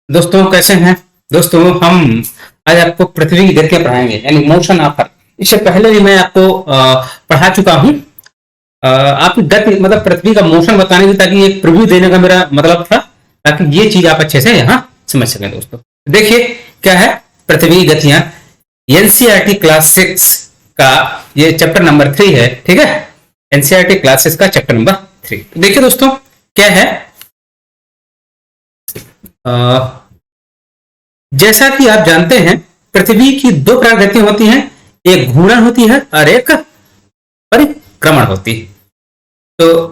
दोस्तों कैसे हैं। दोस्तों हम आज आपको पृथ्वी की गतियां पढ़ाएंगे यानी मोशन ऑफ अर्थ। इससे पहले भी मैं आपको पढ़ा चुका हूं। आपकी गति मतलब पृथ्वी का मोशन बताने की, ताकि एक प्रीव्यू देने का मेरा मतलब था, ताकि ये चीज आप अच्छे से यहाँ समझ सकें। दोस्तों देखिए क्या है पृथ्वी की गतियां। एनसीईआरटी क्लास 6 का ये चैप्टर नंबर 3 है, ठीक है। एनसीईआरटी क्लास 6 का चैप्टर नंबर 3। देखिए दोस्तों क्या है, जैसा कि आप जानते हैं पृथ्वी की दो प्रकार गतियां होती हैं, एक घूर्णन होती है और एक परिक्रमण होती है। तो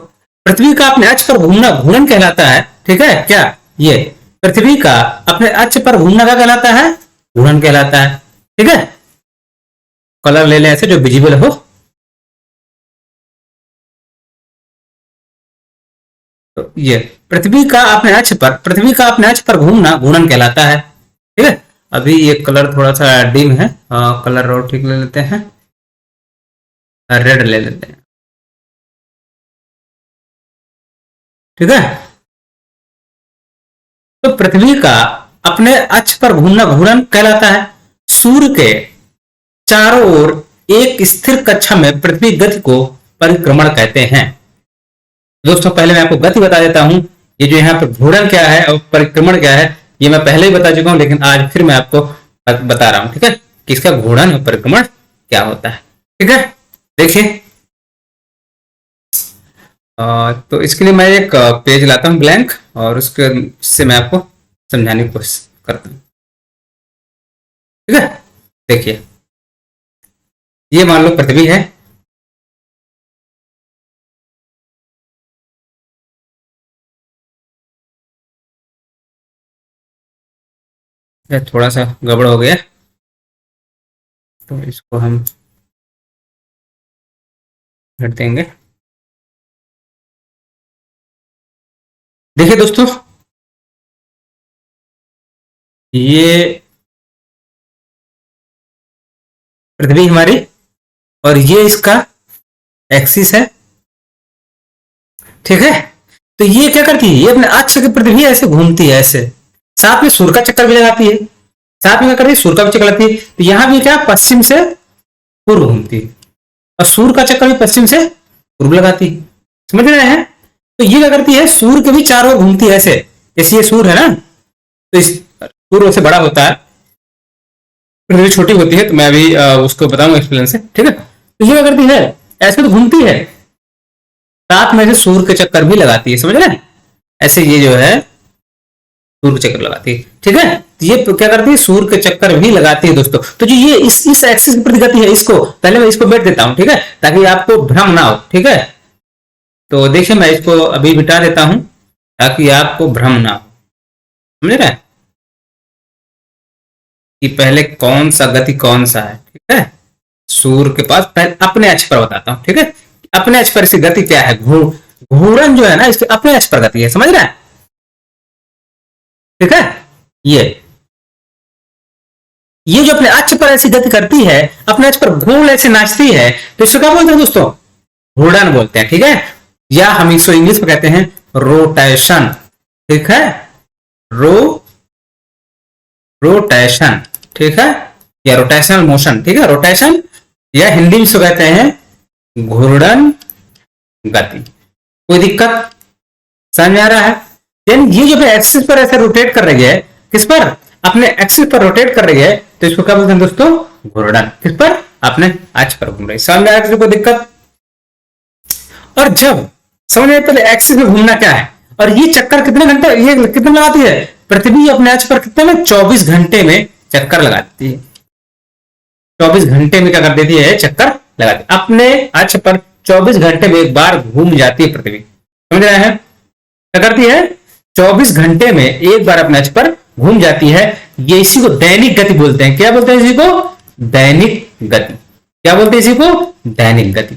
पृथ्वी का अपने अक्ष पर घूमना घूर्णन कहलाता है, ठीक है। क्या ये पृथ्वी का अपने अक्ष पर घूमना क्या कहलाता है? घूर्णन कहलाता है, ठीक है। कलर ले लें ऐसे जो विजिबल हो। तो ये पृथ्वी का अपने अक्ष पर घूमना घूर्णन कहलाता है, ठीक है। अभी ये कलर थोड़ा सा डिम है, कलर और ठीक ले लेते हैं, रेड ले लेते हैं, ठीक है। तो पृथ्वी का अपने अक्ष पर घूमना घूर्णन कहलाता है। सूर्य के चारों ओर एक स्थिर कक्षा में पृथ्वी गति को परिक्रमण कहते हैं। दोस्तों पहले मैं आपको गति बता देता हूं। ये जो यहाँ पे घूर्णन क्या है और परिक्रमण क्या है, ये मैं पहले ही बता चुका हूं, लेकिन आज फिर मैं आपको बता रहा हूं, ठीक है, कि इसका घूर्णन और परिक्रमण क्या होता है, ठीक है। देखिए तो इसके लिए मैं एक पेज लाता हूं ब्लैंक, और उससे मैं आपको समझाने की कोशिश करता हूं, ठीक है। देखिए ये मान लो पृथ्वी है, थोड़ा सा गड़बड़ हो गया तो इसको हम हट देंगे। देखिए दोस्तों ये पृथ्वी हमारी, और ये इसका एक्सिस है, ठीक है। तो ये क्या करती है, ये अपने अक्ष की पृथ्वी ऐसे घूमती है, ऐसे साथ में सूर्य का चक्कर भी लगाती है, साथ में क्या करती है, सूर्य का भी चक्कर लगाती है। तो यहां भी क्या पश्चिम से पूर्व घूमती है, और सूर्य का चक्कर भी पश्चिम से पूर्व लगाती है, समझ रहे हैं। तो ये क्या करती है, सूर्य के भी चारों ओर घूमती है ऐसे। जैसे ये सूर्य है ना, तो इस सूर्य से बड़ा होता है, पृथ्वी छोटी होती है, तो मैं अभी उसको बताऊंगा एक्सप्लेन से, ठीक है। तो ये क्या करती है, ऐसे तो घूमती है, साथ में से सूर्य के चक्कर भी लगाती है, समझ रहे हैं। ऐसे ये जो है सूर्य चक्कर लगाती है, ठीक है। तो ये क्या करती है, सूर्य के चक्कर भी लगाती है दोस्तों। तो जो ये इस एक्सिस की प्रति गति है, इसको पहले मैं इसको बैठ देता हूं, ठीक है, ताकि आपको भ्रम ना हो, ठीक है। तो देखिए मैं इसको अभी बिठा देता हूं ताकि आपको भ्रम ना हो, समझ रहे हैं, कि पहले कौन सा गति कौन सा है, ठीक है। सूर्य के पास पहले अपने अक्ष पर बताता हूं, ठीक है। अपने अक्ष पर इसकी गति क्या है, घूर्णन जो है ना, इसके अपने अक्ष पर गति है, समझ रहे हैं, ठीक है। ये जो अपने अक्ष पर ऐसी गति करती है, अपने अक्ष पर घूर्ण ऐसे नाचती है, तो इसको क्या बोलते हैं दोस्तों, घूर्णन बोलते हैं, ठीक है। या हम इसको इंग्लिश में कहते हैं रोटेशन, ठीक है, रोटेशन, ठीक है, या रोटेशनल मोशन, ठीक है, रोटेशन, या हिंदी में इसको कहते हैं घूर्णन गति। कोई दिक्कत समझ में आ रहा है। देन ये जो एक्सिस पर ऐसे रोटेट कर रही है, किस पर, अपने एक्सिस पर रोटेट कर रही है, तो इसको क्या बोलते हैं दोस्तों, घूर्णन। किस पर, अपने अक्ष पर घूम रही है। समझ में आ रहा है, कोई दिक्कत। और जब समझ में पहले एक्सिस में घूमना क्या है, और ये चक्कर कितने घंटे, ये कितने लगाती है पृथ्वी अपने अक्ष पर, कितने में, 24 घंटे में चक्कर लगाती है। 24 घंटे में क्या कर देती है, चक्कर लगाती है अपने अक्ष पर। 24 घंटे में एक बार घूम जाती है पृथ्वी, समझ रहे हैं। क्या करती है, 24 घंटे में एक बार अपने अक्ष पर घूम जाती है। ये इसी को दैनिक गति बोलते हैं। क्या बोलते हैं इसी को, दैनिक गति। क्या बोलते हैं इसी को, दैनिक गति।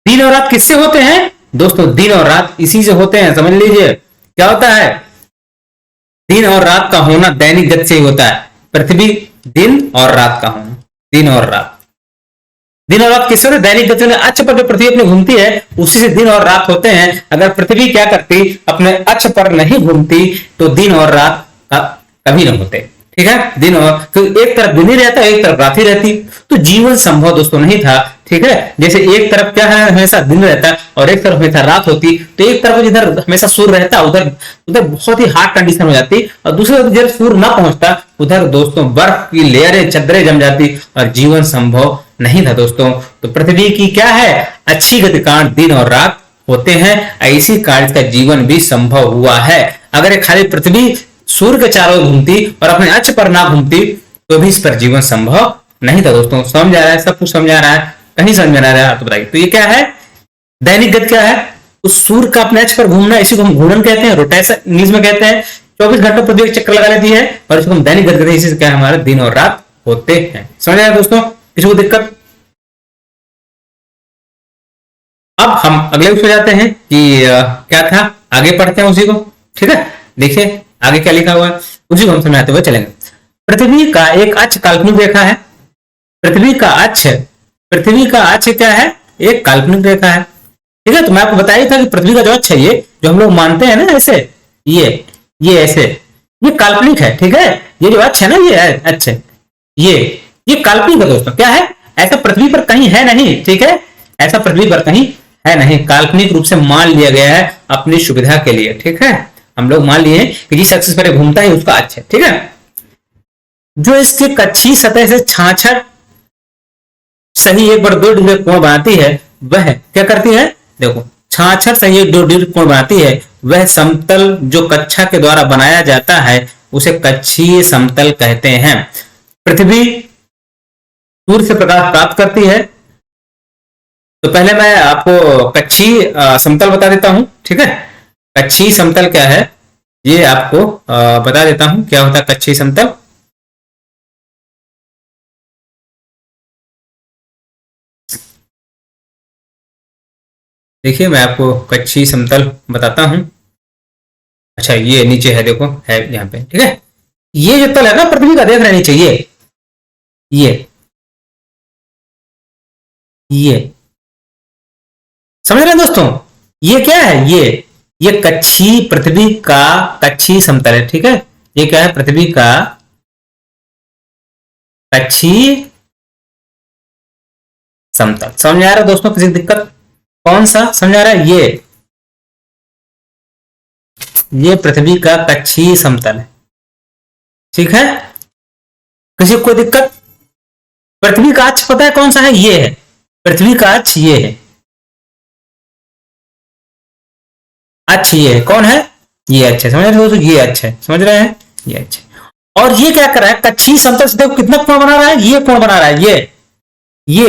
दिन और रात किससे होते हैं दोस्तों, दिन और रात इसी से होते हैं, समझ लीजिए। क्या होता है, दिन और रात का होना दैनिक गति से ही होता है। पृथ्वी दिन और रात का होना, दिन और रात किससे होते हैं, दैनिक गति में। अक्ष पर जो पृथ्वी अपनी घूमती है उसी से दिन और रात होते हैं। अगर पृथ्वी क्या करती, अपने अक्ष पर नहीं घूमती, तो दिन और रात का कभी ना होते। ठीक है, दिन और तो एक तरफ दिन ही रहता, एक तरफ रात ही रहती, तो जीवन संभव दोस्तों नहीं था। ठीक है, जैसे एक तरफ क्या है, हमेशा दिन रहता और एक तरफ हमेशा रात होती, तो एक तरफ जिधर हमेशा सूर्य रहता उधर उधर बहुत ही हार्ड कंडीशन हो जाती, और दूसरी तरफ जिधर सूर्य ना पहुंचता उधर दोस्तों बर्फ की लेयरें चद्दरें जम जाती और जीवन संभव नहीं था दोस्तों। तो पृथ्वी की क्या है, अच्छी गति कारण दिन और रात होते हैं, ऐसी कार्य का जीवन भी संभव हुआ है। अगर ये खाली पृथ्वी सूर्य के चारों ओर घूमती और अपने अक्ष पर ना घूमती तो भी इस पर जीवन संभव नहीं था दोस्तों। समझ आ रहा है, सब कुछ समझ आ रहा है, कहीं समझ में आ रहा है तो बताइए। तो ये क्या है, दैनिक गति क्या है, उस सूर्य का अपने अक्ष पर घूमना, इसी को हम घूर्णन कहते हैं, रोटेशन इंग्लिश में कहते हैं। 24 घंटों पर एक चक्कर लगा लेती है और इसको हम दैनिक गति कहते हैं। इसी से क्या हमारे दिन और रात होते हैं। समझ आया दोस्तों, किसी को दिक्कत? अब हम अगले पे जाते हैं कि क्या था, आगे पढ़ते हैं उसी को। ठीक है, देखिए आगे क्या लिखा हुआ है, उसी को हम समझाते हुए चलेंगे। पृथ्वी का एक अक्ष काल्पनिक रेखा है। पृथ्वी का अक्ष क्या है, एक काल्पनिक रेखा है। ठीक है, तो मैं आपको बताया था कि पृथ्वी का जो अक्ष है, ये जो हम लोग मानते हैं ना ऐसे, ये ऐसे, ये काल्पनिक है। ठीक है, ये जो अक्ष है ना, ये अक्ष, ये काल्पनिक है दोस्तों। क्या है, ऐसा पृथ्वी पर कहीं है नहीं। ठीक है, ऐसा पृथ्वी पर कहीं है नहीं, काल्पनिक रूप से मान लिया गया है अपनी सुविधा के लिए। ठीक है, हम लोग मान लिए कि जिस एक्सिस पर घूमता है उसका अक्ष है। ठीक है, जो इसके कक्षीय सतह से 66 सही 1/2 डिग्री कोण बनाती है, वह क्या करती है, देखो 66 सही 1/2 डिग्री कोण बनाती है, वह समतल जो कक्षा के द्वारा बनाया जाता है उसे कक्षीय समतल कहते हैं। पृथ्वी सूर्य से प्रकाश प्राप्त करती है। तो पहले मैं आपको कक्षीय समतल बता देता हूं। ठीक है, कक्षीय समतल क्या है ये आपको बता देता हूं, क्या होता है कक्षीय समतल। देखिए मैं आपको कक्षीय समतल बताता हूं। अच्छा, ये नीचे है, देखो है यहाँ पे। ठीक है, ये जो तल है ना पृथ्वी का, देख रहे नीचे, ये समझ रहे हैं दोस्तों, ये क्या है, ये कक्षीय, पृथ्वी का कक्षीय समतल है। ठीक है, ये क्या है, पृथ्वी का कक्षीय समतल। समझ आ रहा है दोस्तों, किसी दिक्कत? कौन सा समझ आ रहा है, ये पृथ्वी का कक्षीय समतल है। ठीक है, किसी को कोई दिक्कत? पृथ्वी का अक्ष पता है कौन सा है, ये है पृथ्वी का अक्ष, ये है अक्ष, ये है, कौन है, ये अक्ष है। समझ रहे हो दोस्तों, ये अक्ष है, समझ रहे हैं, ये अक्ष। और ये क्या कर रहा है, कक्षीय समतल से देखो कितना कोण बना रहा है, ये कोण बना रहा है, ये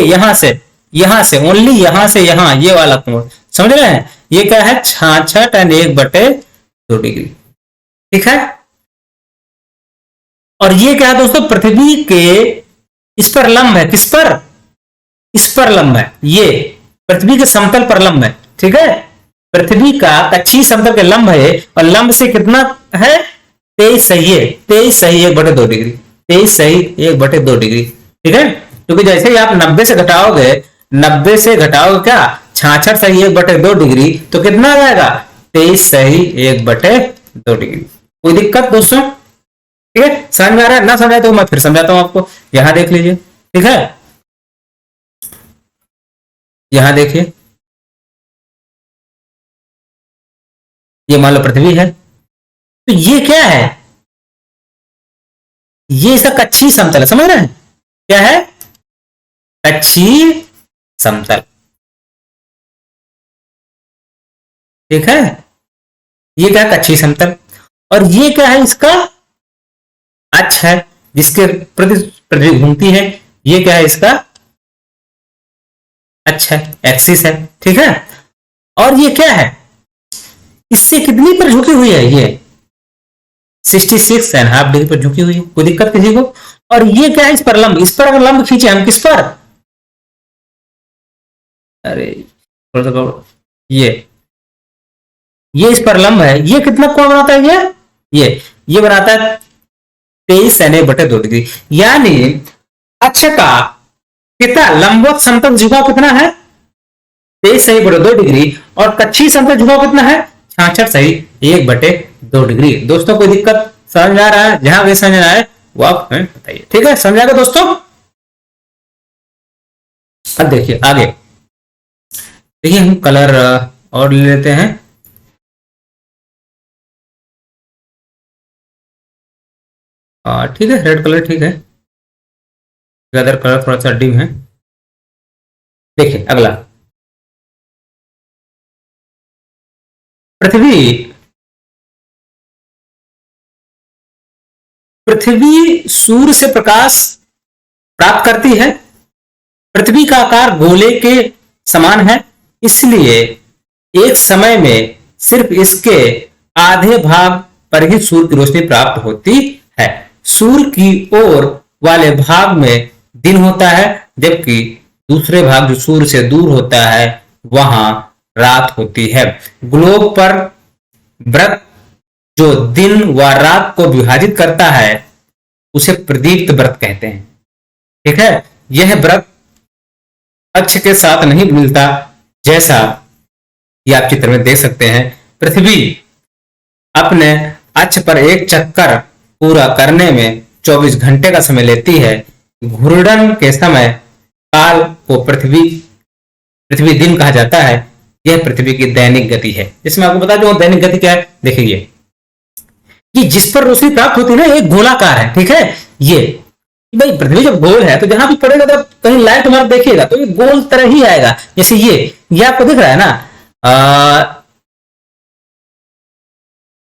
यहां से ओनली, यहां से यहां, ये वाला कोण, समझ रहे हैं। ये क्या है, 66 एंड 1/2 डिग्री। ठीक है, और ये क्या है दोस्तों, पृथ्वी के इस पर लंब है, किस पर, इस पर लंब है, ये पृथ्वी के समतल पर लंब है। ठीक है, पृथ्वी का कक्षीय समतल के लंब है, और लंब से कितना है, 23 सही 1/2 डिग्री, 23 सही 1/2 डिग्री। ठीक है, क्योंकि जैसे ही आप 90 से घटाओगे क्या, 66 सही 1/2 डिग्री, तो कितना आ जाएगा, 23 सही 1/2 डिग्री। कोई दिक्कत दोस्तों? ठीक है, समझ में आ रहा है? ना समझ आए तो मैं फिर समझाता हूं आपको। यहां देख लीजिए। ठीक है, यहां देखिए, ये मान लो पृथ्वी है, तो ये क्या है, ये इसका कक्षीय समतल है। समझ रहे हैं, क्या है, कक्षीय समतल। ठीक है, ये क्या है, कक्षीय समतल। और ये क्या है, इसका अक्ष है जिसके प्रति पृथ्वी घूमती है। ये क्या है, इसका अक्ष है, एक्सिस है। ठीक है, और ये क्या है, इससे कितनी पर झुकी हुई है, ये 66.5 डिग्री पर झुकी हुई है। कोई दिक्कत किसी को? और ये क्या है, इस पर लंब, इस पर अगर लंब खींचे हम, किस पर, अरे ये इस पर लंब है, ये कितना कोण बनाता है, ये बनाता है 23 यानी 1/2 डिग्री। यानी अक्ष का कितना लंबवत समतल झुकाव कितना है, 23 सही 1/2 डिग्री, और कक्षीय समतल झुकाव कितना है, 66 सही 1/2 डिग्री। दोस्तों कोई दिक्कत? समझ में आ रहा है? जहां भी समझ में आए वो आप हमें बताइए, ठीक है? समझ आएगा दोस्तों? अब देखिए आगे, देखिए हम कलर और ले लेते हैं। ठीक है, रेड कलर ठीक है, अदर कलर थोड़ा सा डिम है। देखिए अगला, पृथ्वी पृथ्वी सूर्य से प्रकाश प्राप्त करती है। पृथ्वी का आकार गोले के समान है, इसलिए एक समय में सिर्फ इसके आधे भाग पर ही सूर्य की रोशनी प्राप्त होती है। सूर्य की ओर वाले भाग में दिन होता है, जबकि दूसरे भाग जो सूर्य से दूर होता है वहां रात होती है। ग्लोब पर वृत्त जो दिन व रात को विभाजित करता है उसे प्रदीप्त वृत्त कहते हैं, ठीक है? यह वृत्त अक्ष के साथ नहीं मिलता, जैसा कि आप चित्र में देख सकते हैं। पृथ्वी अपने अक्ष पर एक चक्कर पूरा करने में 24 घंटे का समय लेती है। घूर्णन के समय काल को पृथ्वी पृथ्वी दिन कहा जाता है। यह पृथ्वी की दैनिक गति है। जिसमें आपको बता दूं दैनिक गति क्या है, देखिए कि जिस पर रोशनी प्राप्त होती है ना, एक गोलाकार है, ठीक है? ये भाई पृथ्वी जब गोल है तो जहां भी पड़ेगा तो कहीं लाइट हमारा देखिएगा तो ये गोल तरह ही आएगा। जैसे ये आपको दिख रहा है ना,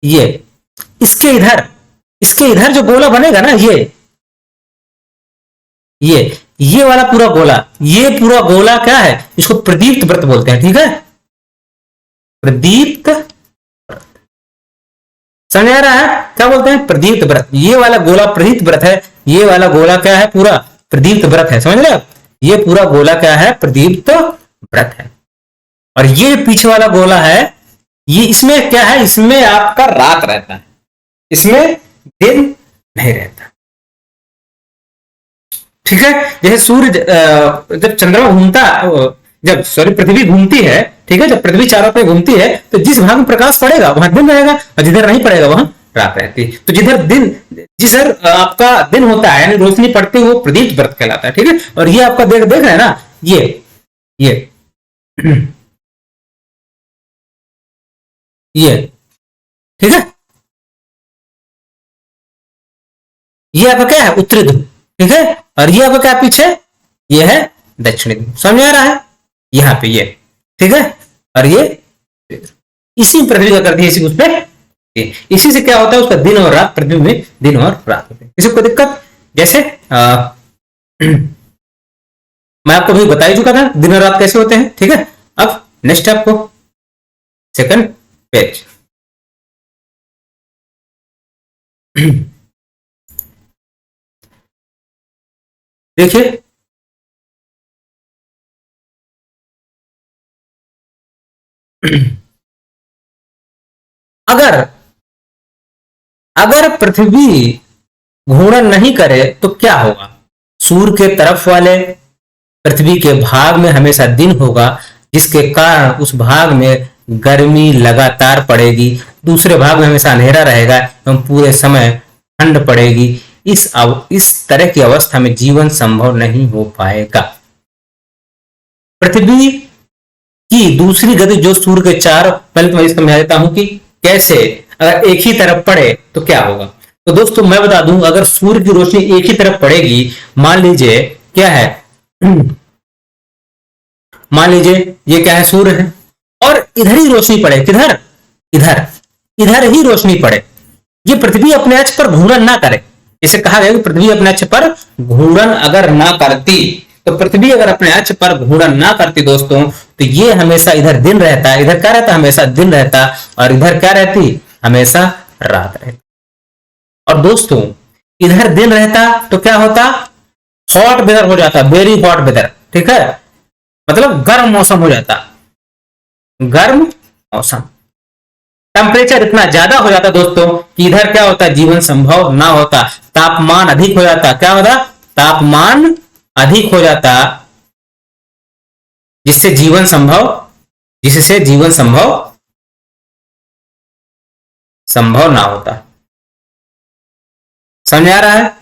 ये इसके इधर जो गोला बनेगा ना, ये वाला पूरा गोला, ये पूरा गोला क्या है, इसको प्रदीप्त वृत्त बोलते हैं, ठीक है? प्रदीप्त, समझ आ रहा है क्या बोलते हैं? प्रदीप्त व्रत। ये वाला गोला प्रदीप्त व्रत है, ये वाला गोला क्या है, पूरा प्रदीप्त व्रत है। समझ रहे आप? ये पूरा गोला क्या है, प्रदीप्त व्रत है। और ये पीछे वाला गोला है, ये इसमें क्या है, इसमें आपका रात रहता है, इसमें दिन नहीं रहता, ठीक है? जैसे सूर्य जब चंद्रमा घूमता, जब सॉरी पृथ्वी घूमती है, ठीक है, जब पृथ्वी चारों पे घूमती है तो जिस भाग में प्रकाश पड़ेगा वहां दिन रहेगा, और जिधर नहीं पड़ेगा वहां रात रहती है। तो जिधर आपका दिन होता है यानी रोशनी पड़ती है वो प्रदीप्त व्रत कहलाता है, ठीक है? और ये आपका देख रहे हैं ना, ये ठीक है, ये आपका क्या है, उत्तरी ध्रुव, ठीक है? और ये आपका क्या पीछे, ये है दक्षिणी ध्रुव। समझ आ रहा है? यहाँ पे ये, ठीक है? और ये इसी पृथ्वी का करती है, इसी उस पर इसी से क्या होता है, उसका दिन और रात, पृथ्वी में दिन और रात होते हैं। किसी को दिक्कत? जैसे मैं आपको भी बता ही चुका था दिन और रात कैसे होते हैं, ठीक है? अब नेक्स्ट आपको सेकंड पेज, देखिए अगर अगर पृथ्वी घूर्णन नहीं करे तो क्या होगा? सूर्य के तरफ वाले पृथ्वी के भाग में हमेशा दिन होगा, जिसके कारण उस भाग में गर्मी लगातार पड़ेगी। दूसरे भाग में हमेशा अंधेरा रहेगा एवं पूरे समय ठंड पड़ेगी। इस तरह की अवस्था में जीवन संभव नहीं हो पाएगा। पृथ्वी की दूसरी गति जो सूर्य के चार, पहले तो मैं समझा देता हूं कि कैसे, अगर एक ही तरफ पड़े तो क्या होगा। तो दोस्तों मैं बता दूं, अगर सूर्य की रोशनी एक ही तरफ पड़ेगी, मान लीजिए क्या है, मान लीजिए ये क्या है, सूर्य है, और इधर ही रोशनी पड़े, किधर, इधर इधर ही रोशनी पड़े, ये पृथ्वी अपने अक्ष पर घूर्णन ना करे। इसे कहा गया कि पृथ्वी अपने अक्ष पर घूर्णन अगर ना करती, तो पृथ्वी अगर अपने अक्ष पर घूर्णन ना करती दोस्तों, तो ये हमेशा इधर दिन रहता, इधर क्या रहता, हमेशा दिन रहता, और इधर क्या रहती, हमेशा रात रहती। और दोस्तों इधर दिन रहता तो क्या होता, हॉट वेदर हो जाता, वेरी हॉट वेदर, ठीक है? मतलब गर्म मौसम हो जाता, गर्म मौसम, टेम्परेचर इतना ज्यादा हो जाता दोस्तों कि इधर क्या होता, जीवन संभव ना होता, तापमान अधिक हो जाता। क्या होता, तापमान अधिक हो जाता, जिससे जीवन संभव ना होता। समझ आ रहा है?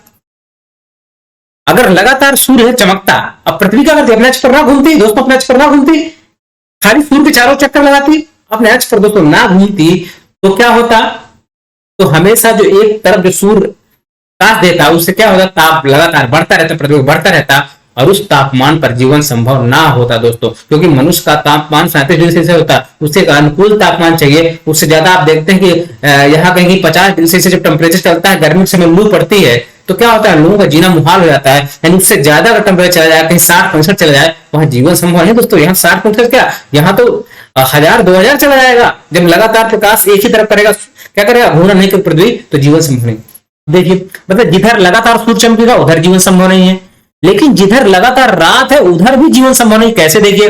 अगर लगातार सूर्य चमकता, अब पृथ्वी क्या करती, अपने अक्ष पर ना घूमती दोस्तों, अपने अक्ष पर ना घूमती, खाली सूर्य के चारों चक्कर लगाती, अपने अक्ष पर दोस्तों ना घूमती, तो क्या होता, तो हमेशा जो एक तरफ जो सूर्य प्रकाश देता उससे क्या होता, ताप लगातार बढ़ता रहता, पृथ्वी बढ़ता रहता, और उस तापमान पर जीवन संभव ना होता दोस्तों, क्योंकि मनुष्य का तापमान 37 डिग्री सेल्सियस होता है, उससे एक अनुकूल तापमान चाहिए, उससे ज्यादा आप देखते हैं कि यहाँ कहीं 50 डिग्री सेल्सियस जब टेम्परेचर चलता है, गर्मी के समय लू पड़ती है, तो क्या होता है, लोगों का जीना मुहाल हो जाता है, यानी उससे ज्यादा अगर टेम्परेचर चला जाए, कहीं 60-65 चला जाए, वहां जीवन संभव नहीं दोस्तों। यहाँ 60-65 क्या, यहाँ तो 1000-2000 चला जाएगा, जब लगातार प्रकाश एक ही तरफ करेगा, क्या करेगा, घूमना नहीं कर पृथ्वी, तो जीवन संभव नहीं। देखिए मतलब जिधर लगातार सूर्य चमकेगा उधर जीवन संभव नहीं है, लेकिन जिधर लगातार रात है उधर भी जीवन संभव नहीं। कैसे, देखिए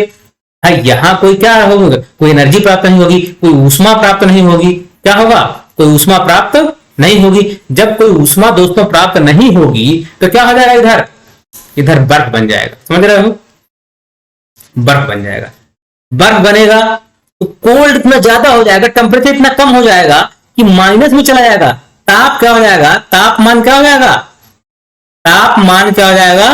भाई, यहाँ कोई क्या होगा, कोई एनर्जी प्राप्त नहीं होगी, कोई ऊष्मा प्राप्त नहीं होगी, क्या होगा, कोई ऊष्मा प्राप्त नहीं होगी। जब कोई ऊष्मा दोस्तों प्राप्त नहीं होगी तो क्या हो जाएगा, इधर इधर बर्फ बन जाएगा, समझ रहे हो, बर्फ बन जाएगा। बर्फ बनेगा तो कोल्ड इतना ज्यादा हो जाएगा, टेम्परेचर इतना कम हो जाएगा कि माइनस में चला जाएगा, ताप क्या हो जाएगा, तापमान क्या हो जाएगा, तापमान क्या हो जाएगा,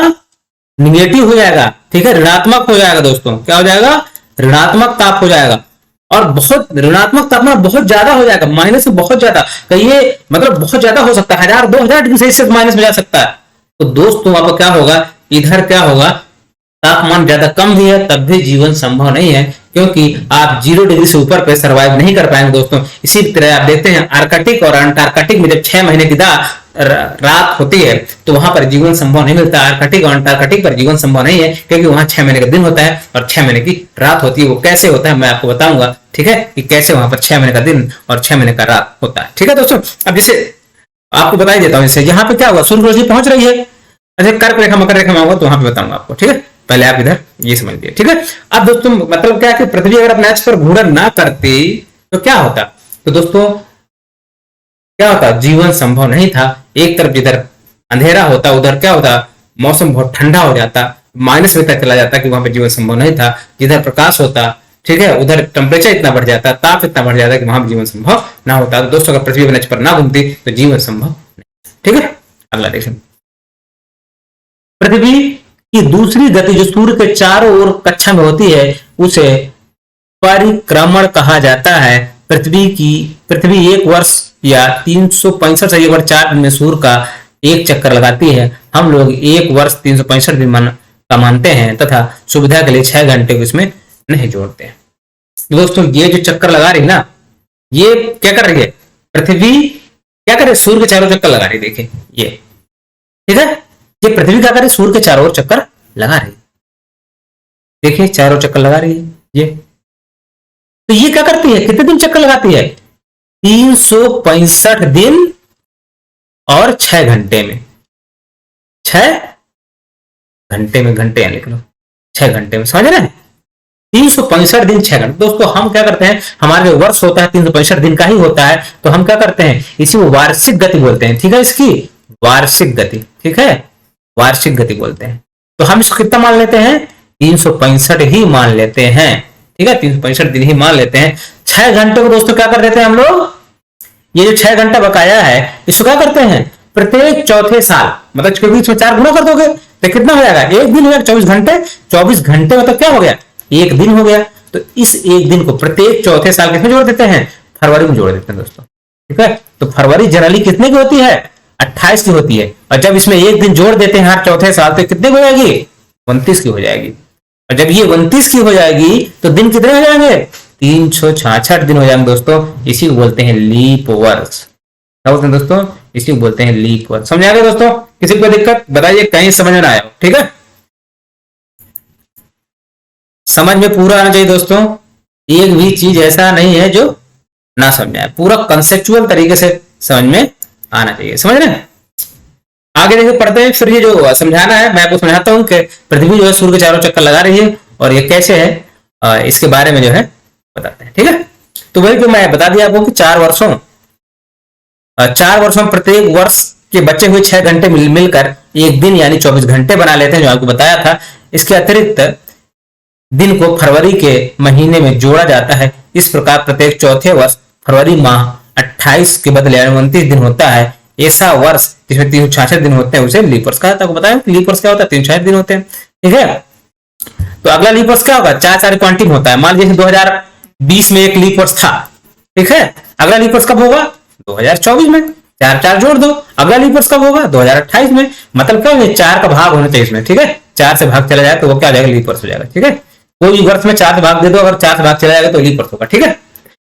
निगेटिव हो जाएगा, ठीक है, ऋणात्मक हो जाएगा दोस्तों, क्या हो जाएगा, ऋणात्मक ताप हो जाएगा, और बहुत ऋणात्मक तापमान बहुत ज्यादा हो जाएगा, माइनस से बहुत ज्यादा, कहिए मतलब बहुत ज्यादा हो सकता है, 1000-2000 डिग्री सेल्सियस माइनस में जा सकता है। तो दोस्तों अब क्या होगा, इधर क्या होगा, तापमान ज्यादा कम भी है तब भी जीवन संभव नहीं है, क्योंकि आप 0 डिग्री से ऊपर पे सरवाइव नहीं कर पाएंगे दोस्तों। इसी तरह आप देखते हैं आर्कटिक और अंटार्कटिक में जब 6 महीने की रात होती है तो वहां पर जीवन संभव नहीं मिलता, आर्कटिक और अंटार्कटिक पर जीवन संभव नहीं है, क्योंकि वहां 6 महीने का दिन होता है और 6 महीने की रात होती है। वो कैसे होता है मैं आपको बताऊंगा, ठीक है, कि कैसे वहां पर 6 महीने का दिन और 6 महीने का रात होता है, ठीक है दोस्तों। अब जैसे आपको बता ही देता हूँ, इससे यहाँ पे क्या हुआ, सूर्य रोशनी पहुंच रही है, अच्छा कर्क रेखा मकर रेखा में होगा तो वहां पे बताऊंगा आपको, ठीक है, पहले आप इधर ये समझ लिया, ठीक है। अब दोस्तों मतलब क्या है कि पृथ्वी अगर अपने अक्ष पर घूर्णन ना करती तो क्या होता, तो दोस्तों क्या होता, जीवन संभव नहीं था। एक तरफ जिधर अंधेरा होता उधर क्या होता, मौसम बहुत ठंडा हो जाता, माइनस में तक चला जाता कि वहां पर जीवन संभव नहीं था। जिधर प्रकाश होता, ठीक है, उधर टेम्परेचर इतना बढ़ जाता, ताप इतना बढ़ जाता कि वहां पर जीवन संभव ना होता। तो दोस्तों अगर पृथ्वी अपने अक्ष पर ना घूमती तो जीवन संभव नहीं, ठीक है। अगला देखिए, पृथ्वी की दूसरी गति जो सूर्य के चारों ओर कक्षा में होती है उसे परिक्रमण कहा जाता है। पृथ्वी एक वर्ष या 365 से 4 दिन में सूर्य का एक चक्कर लगाती है। हम लोग एक वर्ष 365 दिन का मानते हैं तथा सुविधा के लिए 6 घंटे को इसमें नहीं जोड़ते हैं। दोस्तों ये जो चक्कर लगा रही ना, ये क्या कर रही है, पृथ्वी क्या कर रही है, सूर्य के चारों चक्कर लगा रही है, देखिए ये, ठीक है, ये पृथ्वी क्या कर रही है, सूर्य के चारों ओर चक्कर लगा रही है, देखिए चारों चक्कर लगा रही है ये। तो ये क्या करती है, कितने दिन चक्कर लगाती है, 365 दिन और 6 घंटे में, 6 घंटे में, घंटे यहाँ लिख लो, 6 घंटे में, समझ रहे हैं, 365 दिन 6 घंटे। दोस्तों हम क्या करते हैं, हमारा जो वर्ष होता है 365 दिन का ही होता है, तो हम क्या करते हैं, इसी को वार्षिक गति बोलते हैं, ठीक है, इसकी वार्षिक गति, ठीक है, वार्षिक गति बोलते हैं। तो हम इसको कितना मान लेते हैं, 365 ही मान लेते हैं, ठीक है, 365 दिन ही मान लेते हैं। 6 घंटे को दोस्तों क्या कर देते हैं हम लोग, ये जो 6 घंटा बकाया है इसको क्या करते हैं, प्रत्येक चौथे साल, मतलब क्योंकि इसमें 4 गुना कर दोगे तो कितना हो जाएगा, एक दिन हो जाएगा 24 घंटे, 24 घंटे मतलब क्या हो गया, एक दिन हो गया। तो इस एक दिन को प्रत्येक चौथे साल किसमें जोड़ देते हैं, फरवरी में जोड़ देते हैं दोस्तों, ठीक है। तो फरवरी जनरली कितने की होती है, 28 की होती है, और जब इसमें एक दिन जोड़ देते हैं हर चौथे साल तो कितने की हो जाएगी, 29 की हो जाएगी। और जब ये 29 की हो जाएगी तो दिन कितने हो जाएंगे, 366 दिन हो जाएंगे दोस्तों। इसी को बोलते हैं लीप वर्ष, क्या बोलते हैं दोस्तों, इसी को बोलते हैं लीप वर्ष। समझ आ गया दोस्तों, किसी को दिक्कत बताइए, कहीं समझ में आया हो, ठीक है, समझ में पूरा आना चाहिए दोस्तों, एक भी चीज ऐसा नहीं है जो ना समझ आए, पूरा कंसेप्चुअल तरीके से समझ में आना चाहिए, समझ रहे हैं। आगे देखिए पढ़ते हैं, फिर ये जो समझाना है मैं आपको समझाता हूं कि पृथ्वी जो है सूर्य के चारों चक्कर लगा रही है और ये कैसे है, इसके बारे में जो है बताते हैं, ठीक है। तो वही जो मैं बता दिया आपको कि 4 वर्षों में प्रत्येक वर्ष के बचे हुए 6 घंटे मिलकर एक दिन यानी 24 घंटे बना लेते हैं, जो आपको बताया था। इसके अतिरिक्त दिन को फरवरी के महीने में जोड़ा जाता है। इस प्रकार प्रत्येक चौथे वर्ष फरवरी माह 28 के बदले 29 दिन होता है। ऐसा वर्ष जिसमें 366 दिन होते हैं उसे लीप वर्ष कहा जाता है। आपको बताया लीप वर्ष क्या होता है, 366 दिन होते हैं, ठीक है। तो अगला लीप वर्ष क्या होगा, 4 क्वांटिम होता है। मान लीजिए 2020 में एक लीप वर्ष था, ठीक है। अगला लीप वर्ष कब होगा, 2024 में, 4 जोड़ दो। अगला लीप वर्ष कब होगा, 2028 में। मतलब क्या है, 4 का भाग होना चाहिए इसमें, ठीक है। 4 से भाग चला जाए तो वो क्या हो जाएगा, लीप वर्ष हो जाएगा, ठीक है। कोई भी वर्ष में 4 से भाग दे दो, अगर 4 से भाग चला जाएगा तो लीप वर्ष होगा, ठीक है।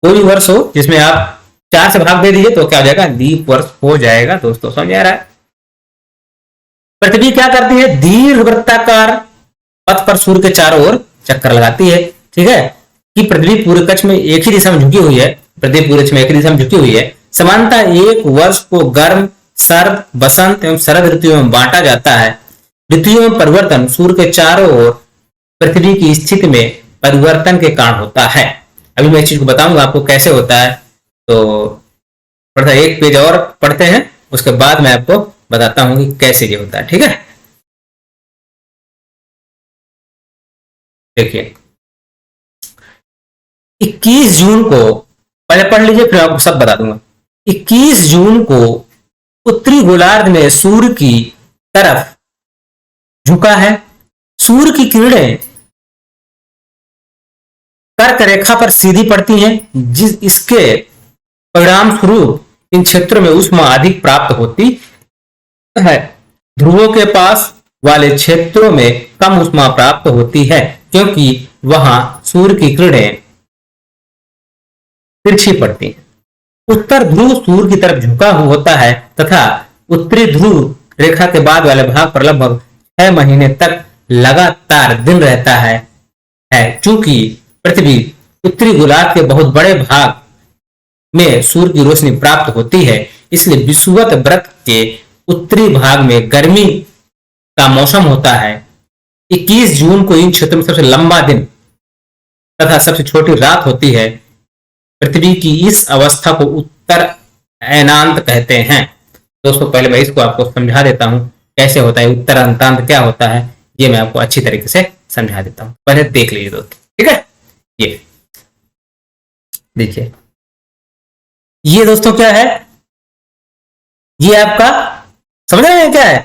कोई भी वर्ष हो जिसमें आप 4 से भाग दे दीजिए तो क्या हो जाएगा, लीप वर्ष हो जाएगा। दोस्तों समझ आ रहा है। पृथ्वी क्या करती है, दीर्घ वृत्ताकार पथ पर सूर्य के चारों ओर चक्कर लगाती है, ठीक है। कि पृथ्वी पूरे कक्ष में एक ही दिशा में झुकी हुई है, पृथ्वी पूरे कक्ष में एक ही दिशा में झुकी हुई है। समानता एक वर्ष को गर्म, सर्द, बसंत एवं शरद ऋतुओं में बांटा जाता है। ऋतुओं में परिवर्तन सूर्य के चारों ओर पृथ्वी की स्थिति में परिवर्तन के कारण होता है। अभी मैं इस चीज को बताऊंगा आपको कैसे होता है। तो पढ़ता एक पेज और पढ़ते हैं, उसके बाद मैं आपको बताता हूं कि कैसे ये होता है, ठीक है। देखिए 21 जून को, पहले पढ़ लीजिए फिर आपको सब बता दूंगा। 21 जून को उत्तरी गोलार्ध में सूर्य की तरफ झुका है। सूर्य की किरणें कर्क रेखा पर सीधी पड़ती हैं, जिस इसके परिणाम स्वरूप इन क्षेत्रों में ऊष्मा अधिक प्राप्त होती है। ध्रुवों के पास वाले क्षेत्रों में कम ऊष्मा प्राप्त होती है, क्योंकि वहां सूर्य की किरणें तिरछी पड़ती हैं। उत्तर ध्रुव सूर्य की तरफ झुका हुआ होता है तथा उत्तरी ध्रुव रेखा के बाद वाले भाग पर लगभग 6 महीने तक लगातार दिन रहता है। चूंकि पृथ्वी उत्तरी गोलार्ध के बहुत बड़े भाग में सूर्य की रोशनी प्राप्त होती है, इसलिए विषुवत व्रत के उत्तरी भाग में गर्मी का मौसम होता है। 21 जून को इन क्षेत्रों में सबसे लंबा दिन तथा सबसे छोटी रात होती है। पृथ्वी की इस अवस्था को उत्तर अयनांत कहते हैं। दोस्तों पहले मैं इसको आपको समझा देता हूं कैसे होता है, उत्तर अंतांत क्या होता है, ये मैं आपको अच्छी तरीके से समझा देता हूं। पहले देख लीजिए दोस्तों, ठीक है। ये देखिए, ये दोस्तों क्या है, ये आपका समझ रहे हैं क्या है,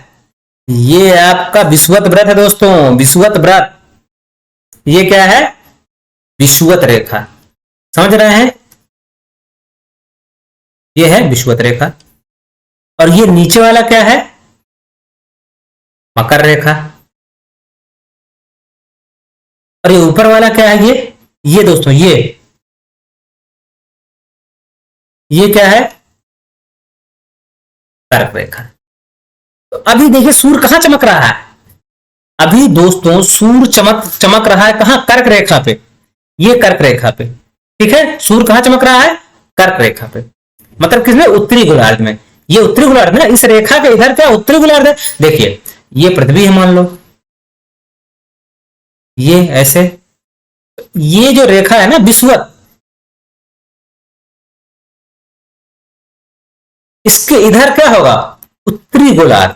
ये आपका विषुवत व्रत है दोस्तों, विषुवत व्रत। ये क्या है, विषुवत रेखा, समझ रहे हैं, ये है विषुवत रेखा। और ये नीचे वाला क्या है, मकर रेखा। और ये ऊपर वाला क्या है, ये दोस्तों ये क्या है, कर्क रेखा। तो अभी देखिए सूर्य कहां चमक रहा है, अभी दोस्तों सूर्य चमक रहा है कहां, कर्क रेखा पे, ये कर्क रेखा पे, ठीक है। सूर्य कहां चमक रहा है, कर्क रेखा पे, मतलब किसमें, उत्तरी गोलार्ध में। ये उत्तरी गोलार्ध में, इस रेखा के इधर क्या उत्तरी गोलार्ध है। देखिए ये पृथ्वी है मान लो, ये ऐसे, ये जो रेखा है ना विषुवत, इसके इधर क्या होगा, उत्तरी गोलार्ध,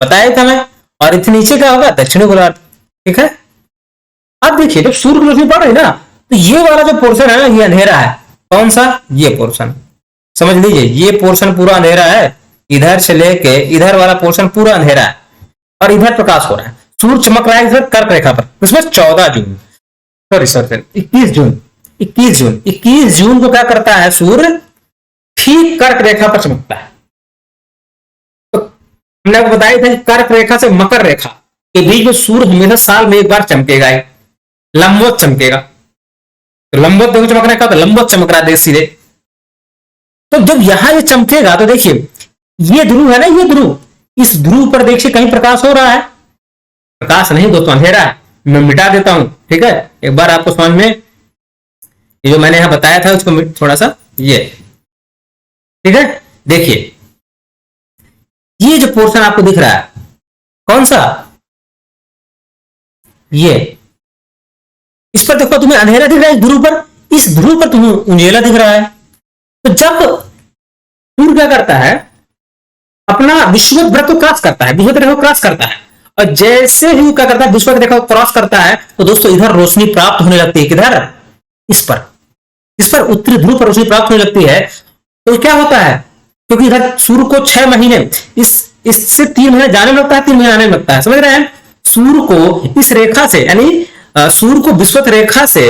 बताया था मैं। और इतने नीचे क्या होगा, दक्षिणी गोलार्ध, ठीक है। अब देखिए जब सूर्य की रोशनी पड़ रही ना, तो ये वाला जो पोर्शन है ना, ये अंधेरा है। कौन सा, ये पोर्शन, समझ लीजिए ये पोर्शन पूरा अंधेरा है, इधर से लेके इधर वाला पोर्शन पूरा अंधेरा है, और इधर प्रकाश हो रहा है। सूर्य चमक रहा है इधर कर्क रेखा पर, इसमें 14 जून, सॉरी सर 21 जून, 21 जून को क्या करता है, सूर्य ठीक कर्क रेखा पर चमकता है। तो हमने आपको बताया था कि कर्क रेखा से मकर रेखा के बीच में सूर्य हमेशा साल में एक बार चमकेगा, लंबवत चमकेगा। तो लंबवत देखो चमक रहा है, तो लंबवत चमक रहा है सीधे। तो जब यहां ये चमकेगा तो देखिए ये ध्रुव है ना, ये ध्रुव, इस ध्रुव पर देखिए कहीं प्रकाश हो रहा है, प्रकाश नहीं दोस्तों अंधेरा है। मैं मिटा देता हूं, ठीक है, एक बार आपको समझ में, ये जो मैंने यहां बताया था उसको थोड़ा सा, ये ठीक है। देखिए ये जो पोर्शन आपको दिख रहा है, कौन सा, ये, इस पर देखो तुम्हें अंधेरा दिख रहा है, इस ध्रुव पर, इस ध्रुव पर तुम्हें उंजेला दिख रहा है। तो जब सूर्य क्या करता है, अपना विषुवत व्रत को क्रॉस करता है, विषुवत रेखा को क्रॉस करता है, और जैसे ही क्या करता है, विषुवत रेखा को क्रॉस करता है, तो दोस्तों इधर रोशनी प्राप्त होने लगती है, किधर, इस पर उत्तरी ध्रुव पर रोशनी प्राप्त होने लगती है। तो क्या होता है, क्योंकि इधर सूर्य को 6 महीने इससे 3 महीने जाने में लगता है, 3 महीने आने में लगता है, समझ रहे हैं। सूर्य को इस रेखा से यानी सूर्य को विषुवत रेखा से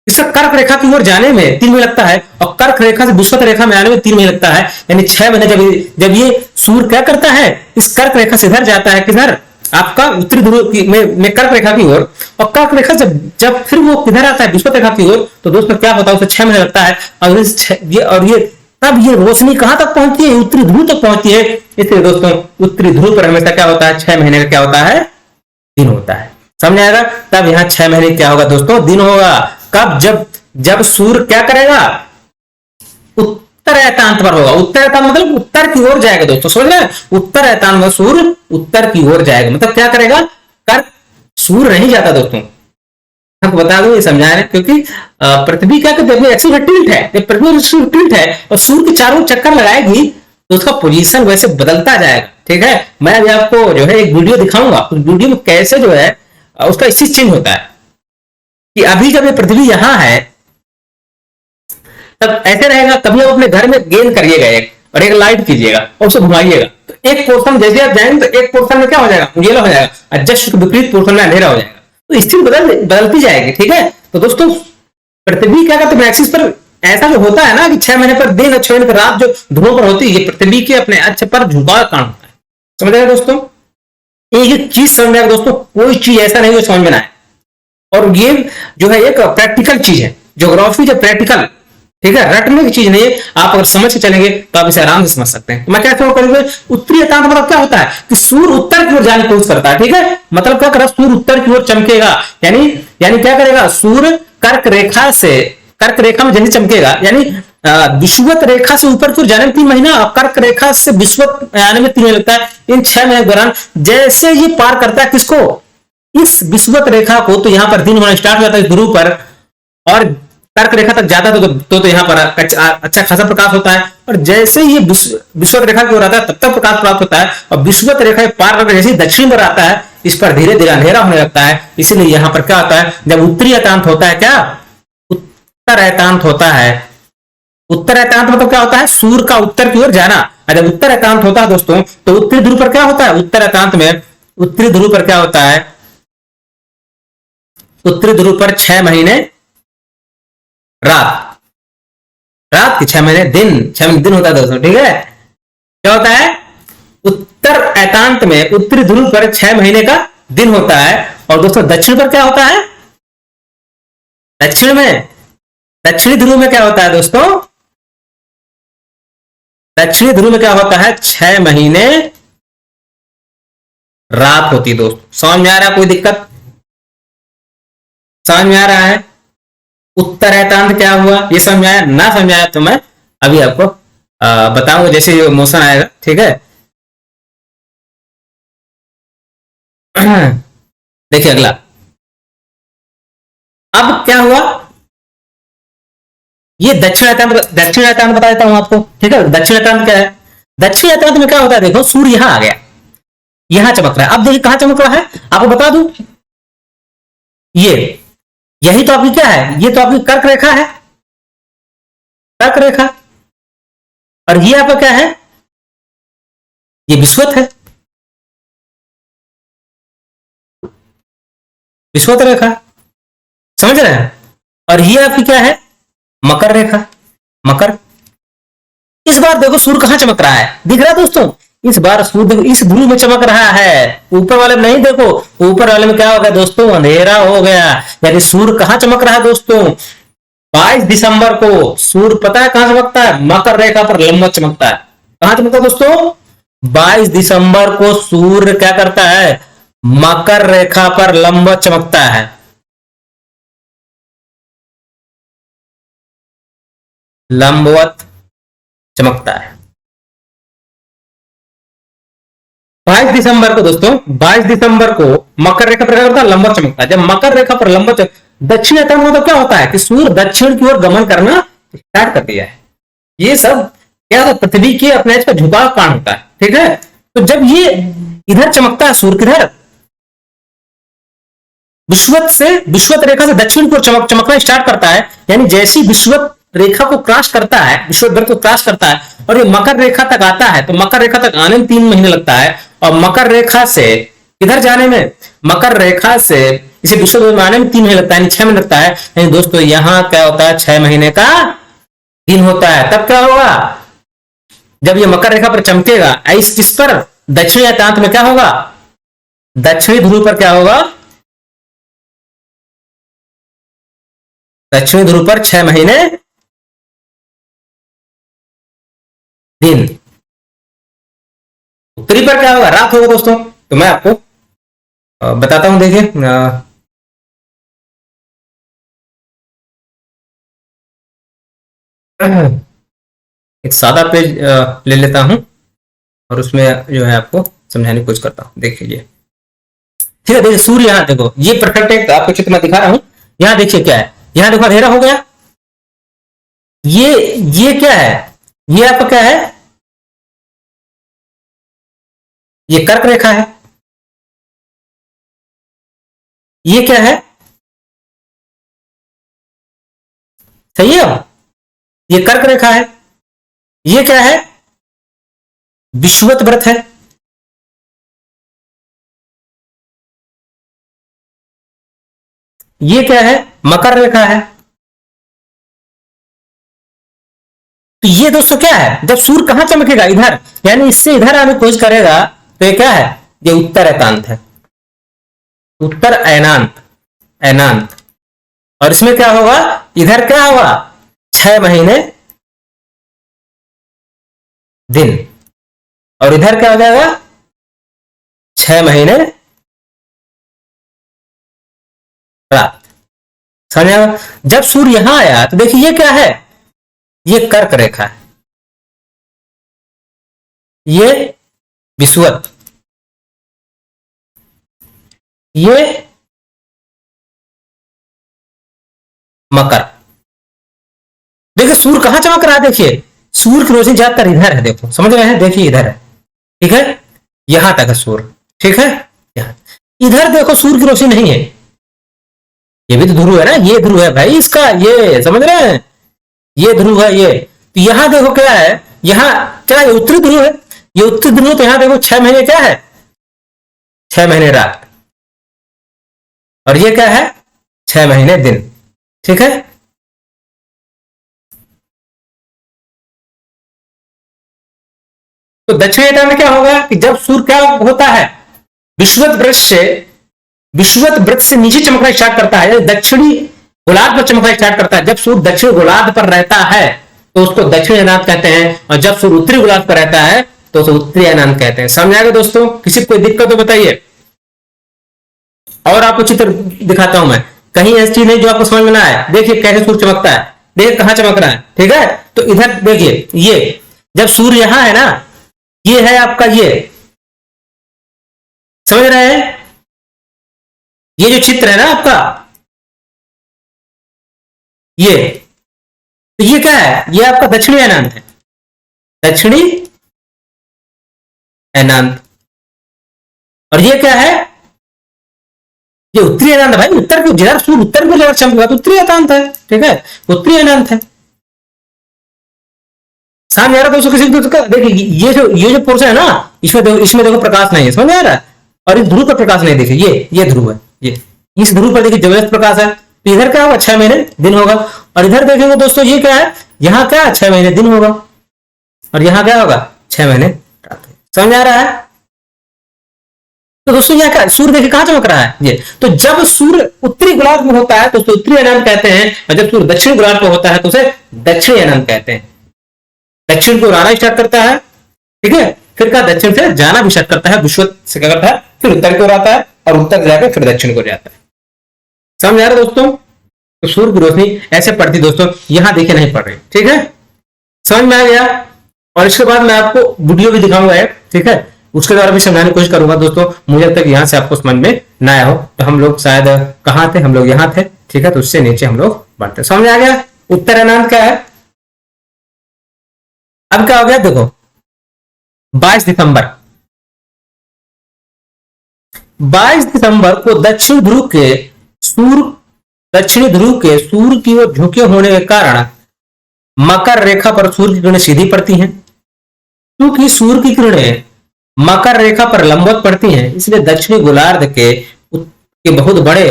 इसका कर्क रेखा की ओर जाने में 3 महीने लगता है और कर्क रेखा से विषुवत रेखा में आने में 3 महीने लगता है, यानी 6 महीने। जब ये सूर्य क्या करता है, इस कर्क रेखा से इधर जाता है, किधर, आपका उत्तरी ध्रुव में कर्क रेखा की ओर, और कर्क रेखा जब फिर वो किधर आता है, विषुवत रेखा की ओर, तो दोस्तों क्या होता है, उसे 6 महीने लगता है। और ये तब ये रोशनी कहां तक पहुंचती है, उत्तरी ध्रुव तक पहुंचती है। इसलिए दोस्तों उत्तरी ध्रुव पर हमेशा क्या होता है, 6 महीने का क्या होता है, दिन होता है। समझ आएगा। तब यहाँ 6 महीने क्या होगा दोस्तों, दिन होगा। कब, जब सूर्य क्या करेगा, उत्तर एकांत पर होगा। उत्तर एकांत मतलब उत्तर की ओर जाएगा दोस्तों, समझ रहे हैं। उत्तर एकांत में सूर्य उत्तर की ओर जाएगा, मतलब क्या करेगा, कर सूर्य नहीं जाता दोस्तों, आपको बता दूं ये समझा रहे, क्योंकि पृथ्वी क्या करते हैं, एक्सिस टिल्ट है, जब पृथ्वी एक्सिस टिल्ट है और सूर्य के चारों चक्कर लगाएगी तो उसका पोजीशन वैसे बदलता जाएगा। ठीक है, मैं अभी आपको जो है एक वीडियो दिखाऊंगा, उस वीडियो में कैसे जो है उसका एक्सिस चेंज होता है, कि अभी जब ये पृथ्वी यहां है तब ऐसे रहेगा। कभी आप अपने घर में गेंद करिएगा एक, और एक लाइट कीजिएगा और उसे घुमाइएगा, तो एक पोर्शन जैसे आप जाएंगे तो एक पोर्शन में क्या हो जाएगा, उजाला हो जाएगा, और जस्ट विपरीत पोर्शन में अंधेरा हो जाएगा। तो स्थिति बदलती जाएगी। ठीक है, तो दोस्तों पृथ्वी क्या करते हैं, एक्सिस पर ऐसा जो होता है ना कि 6 महीने पर दिन और 6 महीने पर रात जो ध्रुवों पर होती है, ये पृथ्वी के अपने अक्ष पर झुकाव कारण होता है। समझ आएगा दोस्तों, एक चीज समझ आएगा दोस्तों, कोई चीज ऐसा नहीं जो समझ में ना आए। और ये जो है एक प्रैक्टिकल चीज है, ज्योग्राफी जो प्रैक्टिकल, ठीक है, रटने की चीज नहीं है। आप अगर समझ के चलेंगे तो आप इसे आराम से समझ सकते हैं। तो मैं क्या करूंगा, उत्तरी एकांत मतलब क्या होता है कि सूर्य उत्तर की ओर जाने की कोशिश करता है। ठीक है, मतलब क्या करेगा, सूर्य उत्तर की ओर चमकेगा, यानी क्या करेगा, सूर्य कर्क रेखा में जैसे चमकेगा, यानी विषुवत रेखा से ऊपर की ओर जाने में 3 महीना, और कर्क रेखा से विषुवत आने में 3 महीने लगता है। इन 6 महीने के दौरान जैसे ये पार करता है किसको, इस विषुवत रेखा को, तो यहां पर दिन होना स्टार्ट हो जाता है ध्रुव पर, और कर्क रेखा तक जाता है तो यहाँ पर अच्छा खासा प्रकाश होता है। और जैसे ये विषुवत रेखा की ओर आता है तब तक प्रकाश प्राप्त होता है, और विषुवत रेखा पार करके जैसे दक्षिण पर आता है, इस पर धीरे धीरे अंधेरा होने लगता है। इसीलिए यहाँ पर क्या होता है, जब उत्तरी एकांत होता है, क्या उत्तर एकांत होता है, उत्तर एकांत मतलब क्या होता है, सूर्य का उत्तर की ओर जाना। और जब उत्तर एकांत होता है दोस्तों, तो उत्तरी ध्रुव पर क्या होता है, उत्तर एकांत में उत्तरी ध्रुव पर क्या होता है, उत्तरी ध्रुव पर 6 महीने रात के 6 महीने दिन, 6 महीने दिन होता है दोस्तों। ठीक है, क्या होता है, उत्तर एकांत में उत्तरी ध्रुव पर 6 महीने का दिन होता है। और दोस्तों दक्षिण पर क्या होता है, दक्षिणी ध्रुव में क्या होता है दोस्तों, दक्षिणी ध्रुव में क्या होता है, 6 महीने रात होती है दोस्तों। समझ में आ रहा है, कोई दिक्कत समझ में आ रहा है। उत्तर एकांत क्या हुआ, ये समझ में आया, ना समझ आया तो मैं अभी आपको बताऊंगा जैसे ये मोशन आएगा। ठीक है, देखिए अगला, अब क्या हुआ, ये दक्षिण एकांत बता देता हूं आपको। ठीक है, दक्षिण एकांत क्या है, दक्षिण एकांत में क्या होता है, देखो सूर्य यहां आ गया, यहां चमक रहा है। अब देखिए कहां चमक रहा है, आपको बता दूं, यही तो आपकी क्या है, ये तो आपकी कर्क रेखा है, कर्क रेखा, और ये आपका क्या है, ये विषुवत है, विषुवत रेखा, समझ रहे हैं। और ये आपकी क्या है, मकर रेखा, मकर। इस बार देखो सूर्य कहां चमक रहा है, दिख रहा है दोस्तों, इस बार सूर्य इस ध्रुव में चमक रहा है, ऊपर वाले में नहीं। देखो ऊपर वाले में क्या हो गया दोस्तों, अंधेरा हो गया। यानी सूर्य कहां चमक रहा है दोस्तों, 22 दिसंबर को सूर्य पता है कहां चमकता है, मकर रेखा पर लंबवत चमकता है। कहां चमकता है दोस्तों, 22 दिसंबर को सूर्य क्या करता है, मकर रेखा पर लंबवत चमकता है। लंबवत चमकता है 22 दिसंबर को दोस्तों, 22 दिसंबर को मकर रेखा पर क्या करता है, लंबवत चमकता है। जब मकर रेखा पर लंबवत, दक्षिण एकांत मतलब क्या होता है कि सूर्य दक्षिण की ओर गमन करना स्टार्ट कर दिया है। ये सब क्या होता है, पृथ्वी के अपने पर झुकाव कारण होता है। ठीक है, तो जब ये इधर चमकता है, सूर्य किधर, विषुवत रेखा से दक्षिण की ओर चमकना स्टार्ट करता है। यानी जैसी विषुवत रेखा को क्रॉस करता है, विषुवत को क्रॉस करता है और ये मकर रेखा तक आता है, तो मकर रेखा तक आने में 3 महीने लगता है और मकर रेखा से इधर जाने में, मकर रेखा से इसे विषुवत में आने में 3 महीने लगता है, 6 महीने लगता है। लेकिन दोस्तों यहाँ क्या होता है, 6 महीने का दिन होता है। तब क्या होगा, जब ये मकर रेखा पर चमकेगा, इस पर दक्षिणी अक्षांश में क्या होगा, दक्षिणी ध्रुव पर क्या होगा, दक्षिणी ध्रुव पर 6 महीने दिन, उत्तरी पर क्या होगा, रात होगा दोस्तों। तो मैं आपको बताता हूं, देखिए एक सादा पेज ले लेता हूं और उसमें जो है आपको समझाने की कोशिश करता हूं। देखिए ये ठीक है, देखिए सूर्य, यहाँ देखो ये परफेक्ट है, आपको चित्र में दिखा रहा हूं। यहाँ देखिए क्या है, यहाँ देखो अंधेरा हो गया, ये क्या है, ये आपका क्या है, ये कर्क रेखा है। ये क्या है, सही है, ये कर्क रेखा है। ये क्या है, विषुवत व्रत है। ये क्या है, मकर रेखा है। तो ये दोस्तों क्या है, जब सूर्य कहां चमकेगा, इधर, यानी इससे इधर आने की कोशिश करेगा, तो ये क्या है, ये उत्तर एकांत है, उत्तर ऐनांत, ऐनांत। और इसमें क्या होगा, इधर क्या होगा, 6 महीने दिन, और इधर क्या हो जाएगा, 6 महीने रात। समझ, जब सूर्य यहां आया तो देखिए ये क्या है, ये कर्क रेखा है, ये विषुवत, ये मकर। देखिए सूर्य कहां चमक रहा है, देखिए सूर्य की रोशनी ज्यादातर इधर है, देखो समझ रहे हैं, देखिए इधर है, ठीक है, यहां तक है सूर्य, ठीक है, यहां, इधर देखो सूर्य की रोशनी नहीं है, ये भी तो ध्रुव है ना, ये ध्रुव है भाई इसका, ये समझ रहे हैं, ये ध्रुव है ये। तो यहां देखो क्या है, यहां क्या है, उत्तरी ध्रुव है, ये उत्तरी ध्रुव, तो यहां देखो 6 महीने क्या है, 6 महीने रात, और ये क्या है, 6 महीने दिन, ठीक है। तो दक्षिणी एटा में क्या होगा कि जब सूर्य क्या होता है, विषुवत वृत्त से, विषुवत वृत्त से नीचे चमकना स्टार्ट करता है, दक्षिणी गोलार्ध पर चमकना स्टार्ट करता है। जब सूर्य दक्षिणी गोलार्ध पर रहता है तो उसको दक्षिणी अनांत कहते हैं, और जब सूर्य उत्तरी गोलार्ध पर रहता है तो उसे उत्तरी अनांत कहते हैं। समझ आएगा दोस्तों, किसी को कोई दिक्कत हो बताइए। और आपको चित्र दिखाता हूं मैं, कहीं ऐसी चीज नहीं जो आपको समझ में ना आए। देखिए कैसे सूर्य चमकता है, देखिए कहां चमक रहा है, ठीक है। तो इधर देखिए, ये जब सूर्य यहां है ना, ये है आपका, ये समझ रहे हैं, ये जो चित्र है ना आपका, ये, तो ये क्या है, ये आपका दक्षिणी अनांत है, दक्षिणी अनांत। और ये क्या है, ये उत्तरी अनांत है भाई, उत्तर को जिधर सूर्य उत्तर को जगह चमकेगा तो उत्तरी अनांत है, ठीक है, उत्तरी अनांत है। सामने आ रहा दोस्तों किसी को, देखिए ये जो पोर्शन है ना, इसमें देखो प्रकाश नहीं है, समझ आ रहा है, और इस ध्रुव पर प्रकाश नहीं, देखिए ये ध्रुव है, ये इस ध्रुव पर देखिए जबरदस्त प्रकाश है। तो इधर क्या होगा, 6 महीने दिन होगा, और इधर देखेंगे दोस्तों ये क्या है, यहां क्या है, 6 महीने दिन होगा, और यहां क्या होगा, 6 महीने रात। समझ आ रहा है। तो दोस्तों यहाँ क्या, सूर्य देखिए कहां चमक रहा है, ये, तो जब सूर्य उत्तरी गोलार्ध में होता है तो उसे उत्तरी अनांत कहते हैं, और जब सूर्य दक्षिण गोलार्ध में होता है तो उसे दक्षिणी अनांत कहते हैं। दक्षिण को आना स्टार्ट करता है, ठीक है, फिर क्या दक्षिण से जाना भी स्टार्ट करता है, विषुवत से क्या करता है, फिर उत्तर की ओर आता है, और उत्तर से जाकर फिर दक्षिण को जाता है। समझ आ रहा है दोस्तों। तो सूर्य की रोशनी ऐसे पड़ती दोस्तों, यहां देखिए नहीं पड़ रही, ठीक है, समझ में आ गया। और इसके बाद मैं आपको वीडियो भी दिखाऊंगा, ठीक है, उसके द्वारा भी समझाने की कोशिश करूंगा दोस्तों। मुझे अब तक यहां से आपको समझ में ना आया हो तो हम लोग शायद कहां थे, हम लोग यहां थे, ठीक है, तो उससे नीचे हम लोग बढ़ते। समझ आ गया, उत्तर अनांत क्या है। अब क्या हो गया देखो, 22 दिसंबर, 22 दिसंबर को दक्षिणी ध्रुव के सूर्य की ओर झुके होने के कारण मकर रेखा पर सूर्य की किरणें सीधी पड़ती हैं। क्योंकि सूर्य की किरणें मकर रेखा पर लंबवत पड़ती हैं, इसलिए दक्षिणी गोलार्ध के बहुत बड़े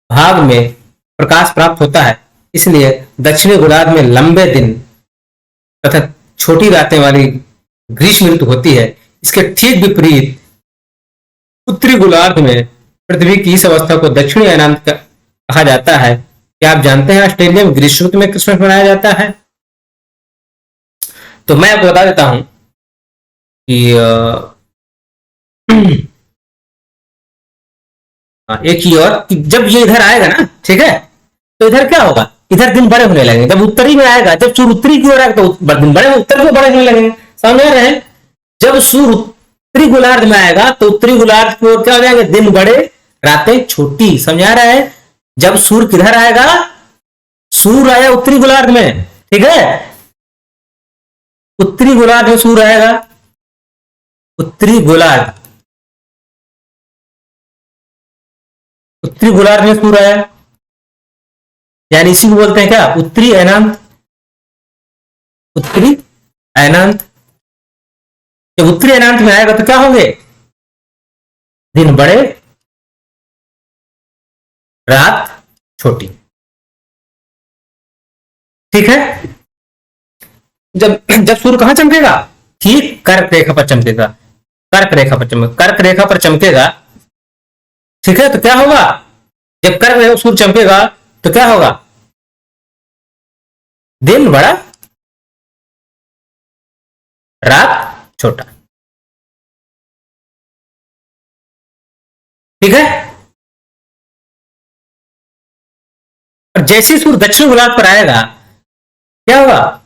भाग में प्रकाश प्राप्त होता है। इसलिए दक्षिणी गोलार्ध में लंबे दिन तथा छोटी रातें वाली ग्रीष्म ऋतु होती है। इसके ठीक विपरीत उत्तरी गोलार्ध में पृथ्वी की इस अवस्था को दक्षिणी अयनांत कहा जाता है। क्या आप जानते हैं ऑस्ट्रेलिया में ग्रीष्म ऋतु में क्रिसमस मनाया जाता है? तो मैं आपको बता देता हूं कि एक ही और कि जब ये इधर आएगा ना, ठीक है, तो इधर क्या होगा, इधर दिन बड़े होने लगेंगे। जब उत्तरी में आएगा, जब सूर्य उत्तरी की ओर आएगा तो दिन बड़े, उत्तर की ओर बड़े होने लगेंगे। समझ आ रहे हैं? जब सूर्य उत्तरी गोलार्ध में आएगा तो उत्तरी गोलार्ध की ओर क्या हो जाएंगे, दिन बड़े रातें छोटी। समझ आ रहा है? जब सूर्य किधर आएगा, सूर्य आया उत्तरी गोलार्ध में, ठीक है, उत्तरी गोलार्ध में सूर्य आएगा, उत्तरी गोलार्ध, उत्तरी गोलार्ध में सूर्य आया, यानी इसी को बोलते हैं क्या, उत्तरी अयनांत। उत्तरी अयनांत। जब उत्तरी अयनांत में आएगा तो क्या होंगे, दिन बड़े रात छोटी। ठीक है? जब जब सूर्य कहां चमकेगा, ठीक कर्क रेखा पर चमकेगा, कर्क रेखा पर चमकेगा, कर्क रेखा पर चमकेगा। ठीक है? तो क्या होगा, जब कर्क रेखा सूर्य चमकेगा तो क्या होगा, दिन बड़ा रात छोटा। ठीक है? और जैसे सूर्य दक्षिण गोलार्ध पर आएगा क्या होगा,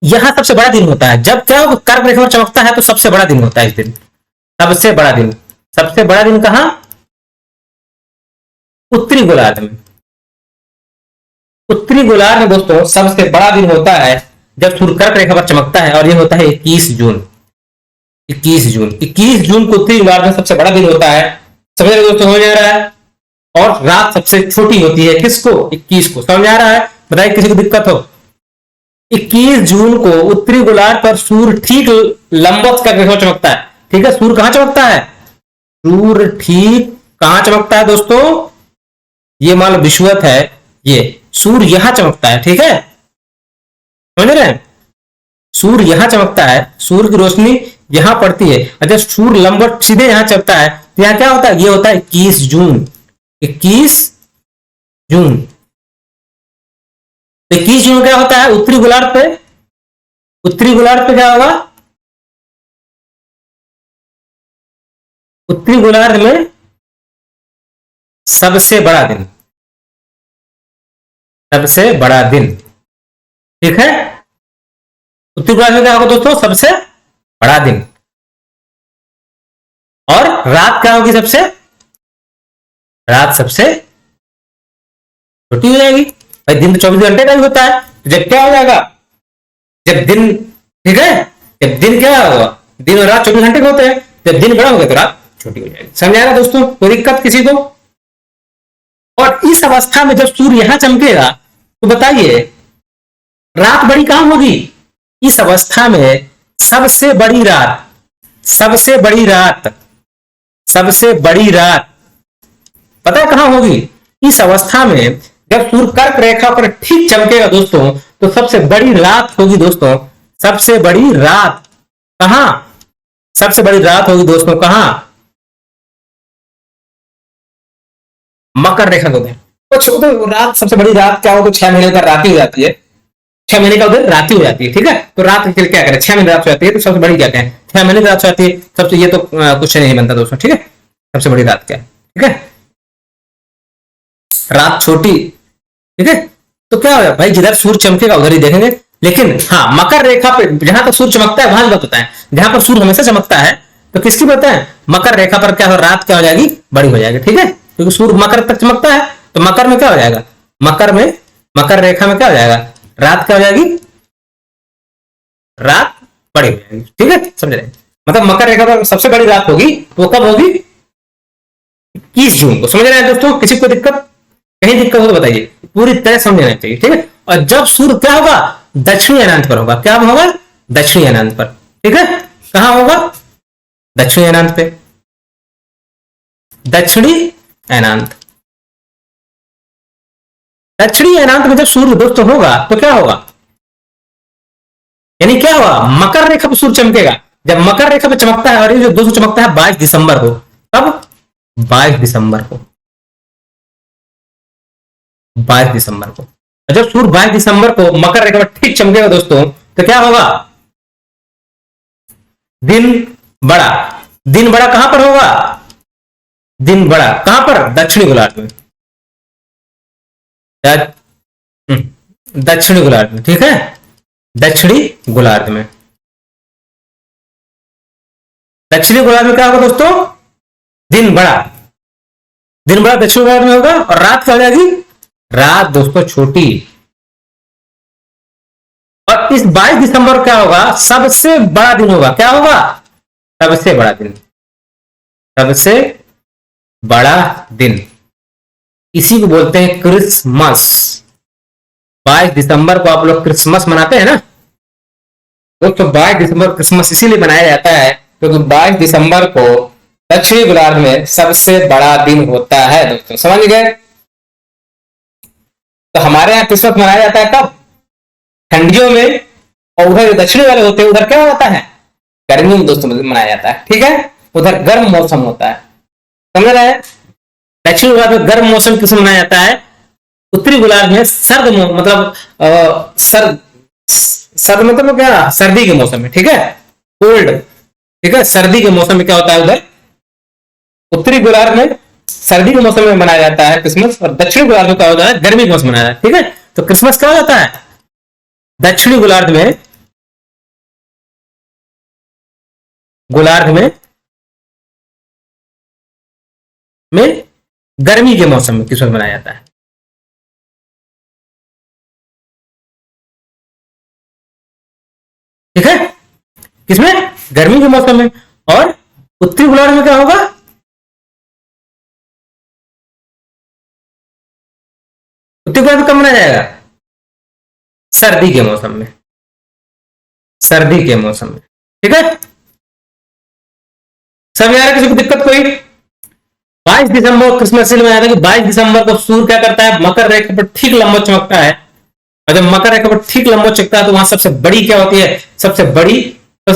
यहां सबसे बड़ा दिन होता है। जब क्या होगा, कर्क रेखा पर चमकता है तो सबसे बड़ा दिन होता है इस दिन, सबसे बड़ा दिन। सबसे बड़ा दिन कहां, उत्तरी गोलार्ध में। उत्तरी गोलार्ध में दोस्तों सबसे बड़ा दिन होता है जब सूर्य कर्क रेखा पर चमकता है, और यह होता है 21 जून। 21 जून, 21 जून को उत्तरी गोलार्ध में सबसे बड़ा दिन होता है। समझ रहे दोस्तों, हो जा रहा है? और रात सबसे छोटी होती है, किसको, 21 को। समझ आ रहा है? बताइए किसी को दिक्कत हो? 21 जून को उत्तरी गोलार्ध पर सूर्य ठीक लंबवत कर्क रेखा चमकता है। ठीक है? सूर्य कहां चमकता है, सूर्य ठीक कहां चमकता है दोस्तों, ये मान लो विषुवत है, ये सूर्य यहां चमकता है। ठीक है? समझ रहे हैं? सूर्य यहां चमकता है, सूर्य की रोशनी यहां पड़ती है। अच्छा, सूर्य लंबवत सीधे यहां चमकता है, तो यहां क्या होता है, ये होता है 21 जून। 21 जून, 21 जून क्या होता है उत्तरी गोलार्ध पे, उत्तरी गोलार्ध पे क्या होगा, उत्तरी गोलार्ध में सबसे बड़ा दिन, सबसे बड़ा दिन। ठीक है? उत्तरी गोलार्ध में क्या होगा दोस्तों, सबसे बड़ा दिन। और रात क्या होगी, सबसे, रात सबसे छोटी हो जाएगी। भाई दिन तो 24 घंटे का ही होता है, तो जब क्या हो जाएगा, जब दिन, ठीक है, जब दिन क्या होगा, दिन और रात 24 घंटे के होते हैं, जब दिन बड़ा होगा तो रात छोटी हो जाएगी। समझ आएगा दोस्तों? कोई दिक्कत किसी को? और इस अवस्था में जब सूर्य यहां चमकेगा तो बताइए रात बड़ी कहां होगी, इस अवस्था में सबसे बड़ी रात, सबसे बड़ी रात, सबसे बड़ी रात पता है कहां होगी, इस अवस्था में जब सूर्य कर्क रेखा पर ठीक चमकेगा दोस्तों, तो सबसे बड़ी रात होगी दोस्तों, सबसे बड़ी रात कहां, सबसे बड़ी रात होगी दोस्तों कहां, मकर रेखा को उधर। तो रात सबसे बड़ी रात क्या हो, तो 6 महीने का रात ही हो जाती है, 6 महीने का उधर रात ही हो जाती है। ठीक है? तो रात के क्या करें, 6 महीने रात हो जाती है, तो सबसे बड़ी क्या कहें, 6 महीने की रात हो जाती है सबसे, ये तो कुछ नहीं बनता दोस्तों। ठीक है? सबसे बड़ी रात क्या है, ठीक है, रात छोटी। ठीक है? तो क्या होगा भाई, जिधर सूर्य चमकेगा उधर ही देखेंगे। लेकिन हाँ, मकर रेखा पे जहां तक सूर्य चमकता है वहां बताता है, जहां पर सूर्य हमेशा चमकता है तो किसकी बताता है, मकर रेखा पर क्या हो, रात क्या हो जाएगी, बड़ी हो जाएगी। ठीक है? क्योंकि सूर्य मकर तक चमकता है, तो मकर में क्या हो जाएगा, मकर में, मकर रेखा में क्या हो जाएगा, रात क्या हो जाएगी, रात बड़ी हो जाएगी। ठीक है? समझ रहे हैं? मतलब मकर रेखा पर सबसे बड़ी रात होगी, वो कब होगी, 21 जून को। समझ रहे हैं दोस्तों? किसी को दिक्कत, कहीं दिक्कत हो तो बताइए, पूरी तरह समझना चाहिए। ठीक है? और जब सूर्य क्या होगा, दक्षिणी अनांत पर होगा। क्या होगा? दक्षिणी अनांत पर। ठीक है, कहां होगा? दक्षिणी अनांत पे। दक्षिणी अनांत, दक्षिणी अनांत में जब सूर्य दोस्त होगा तो क्या होगा? यानी क्या हुआ? मकर रेखा पर सूर्य चमकेगा। जब मकर रेखा पर चमकता है, और ये जो दोस्तों चमकता है 22 दिसंबर को। कब? 22 दिसंबर को। 22 दिसंबर को जब सूर्य 22 दिसंबर को मकर रेखा पर ठीक चमकेगा दोस्तों, तो क्या होगा? दिन बड़ा। दिन बड़ा कहां पर होगा? दिन बड़ा कहां पर? दक्षिणी गोलार्ध में। दक्षिणी गोलार्ध में। ठीक है, दक्षिणी गोलार्ध में। दक्षिणी गोलार्ध में क्या होगा दोस्तों? दिन बड़ा। दिन बड़ा दक्षिण गोलार्ध में होगा। और रात क्या हो जाएगी? रात दोस्तों छोटी। और इस 22 दिसंबर क्या होगा? सबसे बड़ा दिन होगा। क्या होगा? सबसे बड़ा दिन। सबसे बड़ा दिन, इसी को बोलते हैं क्रिसमस। 22 दिसंबर को आप लोग क्रिसमस मनाते हैं ना दोस्तों। 22 दिसंबर क्रिसमस इसीलिए मनाया जाता है क्योंकि 22 दिसंबर को दक्षिणी गोलार्ध में सबसे बड़ा दिन होता है दोस्तों। समझ गए? तो हमारे यहाँ क्रिसमस मनाया जाता है कब? ठंडियों में। और उधर दक्षिणी वाले होते हैं, उधर क्या होता है? गर्मी में दोस्तों मनाया जाता है। ठीक है, उधर गर्म मौसम होता है। समझ रहे हैं? दक्षिणी गोलार्ध में गर्म मौसम किस मनाया जाता है? उत्तरी गोलार्ध में सर्द मतलब सर्द, सर्द मतलब क्या? सर्दी के मौसम में। ठीक है, कोल्ड। ठीक है, सर्दी के मौसम में क्या होता है? उधर उत्तरी गोलार्ध में सर्दी के मौसम में मनाया जाता है क्रिसमस, और दक्षिणी गोलार्ध में क्या होता है? गर्मी के मौसम में मनाया जाता है। ठीक है, तो क्रिसमस क्या होता है? दक्षिणी गोलार्ध में, गोलार्ध में गर्मी के मौसम में क्रिसमस मनाया जाता है। ठीक है, किसमें? गर्मी के मौसम में। और उत्तरी गोलार्ध में क्या होगा? उत्तरी गोलार्ध में कब मनाया जाएगा? सर्दी के मौसम में। सर्दी के मौसम में। ठीक है, सब यार किसी को दिक्कत कोई? 22 दिसंबर क्रिसमस इसलिए मनाया था कि 22 दिसंबर को सूर्य क्या करता है? मकर रेखा पर ठीक लंबा चमकता है। और जब मकर रेखा पर ठीक लंबा चमकता है तो वहां सबसे बड़ी क्या होती है? सबसे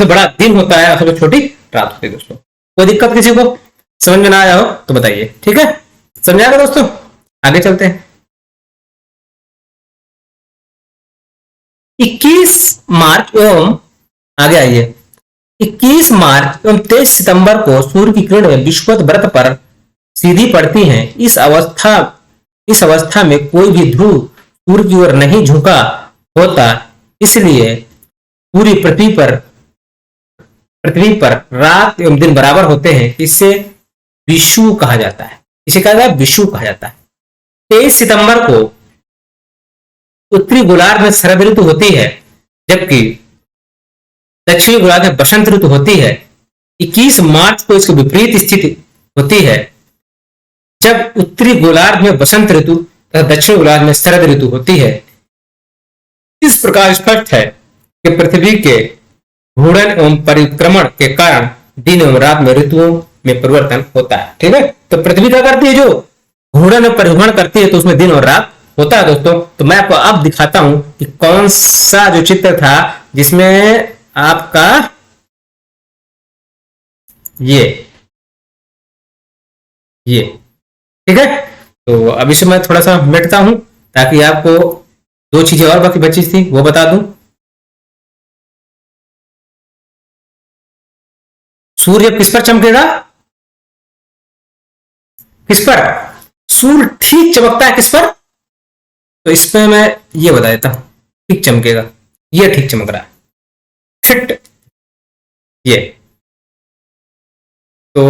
बड़ा दिन होता है और सबसे छोटी रात होती है दोस्तों। कोई दिक्कत किसी को? समझ में ना आया हो तो बताइए। ठीक है, समझाएगा दोस्तों? आगे चलते हैं। 21 मार्च एवं आगे आइए। 21 मार्च एवं 23 सितंबर को सूर्य की किरणें विषुवत वृत्त पर सीधी पड़ती हैं। इस अवस्था में कोई भी ध्रुव सूर्य की ओर नहीं झुका होता, इसलिए पूरी पृथ्वी पर रात एवं दिन बराबर होते हैं। इसे विषुव कहा जाता है। इसे कहा जाता है विषुव कहा जाता है। 23 सितंबर को उत्तरी गोलार्ध में शरद ऋतु होती है, जबकि दक्षिणी गोलार्ध में बसंत ऋतु होती है। 21 मार्च को इसकी विपरीत स्थिति होती है, जब उत्तरी गोलार्ध में बसंत ऋतु तथा दक्षिणी गोलार्ध में शरद ऋतु होती है। इस प्रकार स्पष्ट है कि पृथ्वी के घूर्णन एवं परिक्रमण के कारण दिन एवं रात में ऋतुओं में परिवर्तन होता है। ठीक है, तो पृथ्वी क्या करती है? जो घूर्णन और परिभ्रमण करती है तो उसमें दिन और रात होता है दोस्तों। तो मैं आपको अब दिखाता हूं कि कौन सा जो चित्र था जिसमें आपका ये ठीक है। तो अब इसे मैं थोड़ा सा मिटता हूं ताकि आपको दो चीजें और बाकी बची थी वो बता दूं। सूर्य किस पर चमकेगा? किस पर? सूर्य ठीक चमकता है किस पर? तो इसमें मैं ये बता देता हूं। ठीक चमकेगा, ये ठीक चमक रहा है फिट ये। तो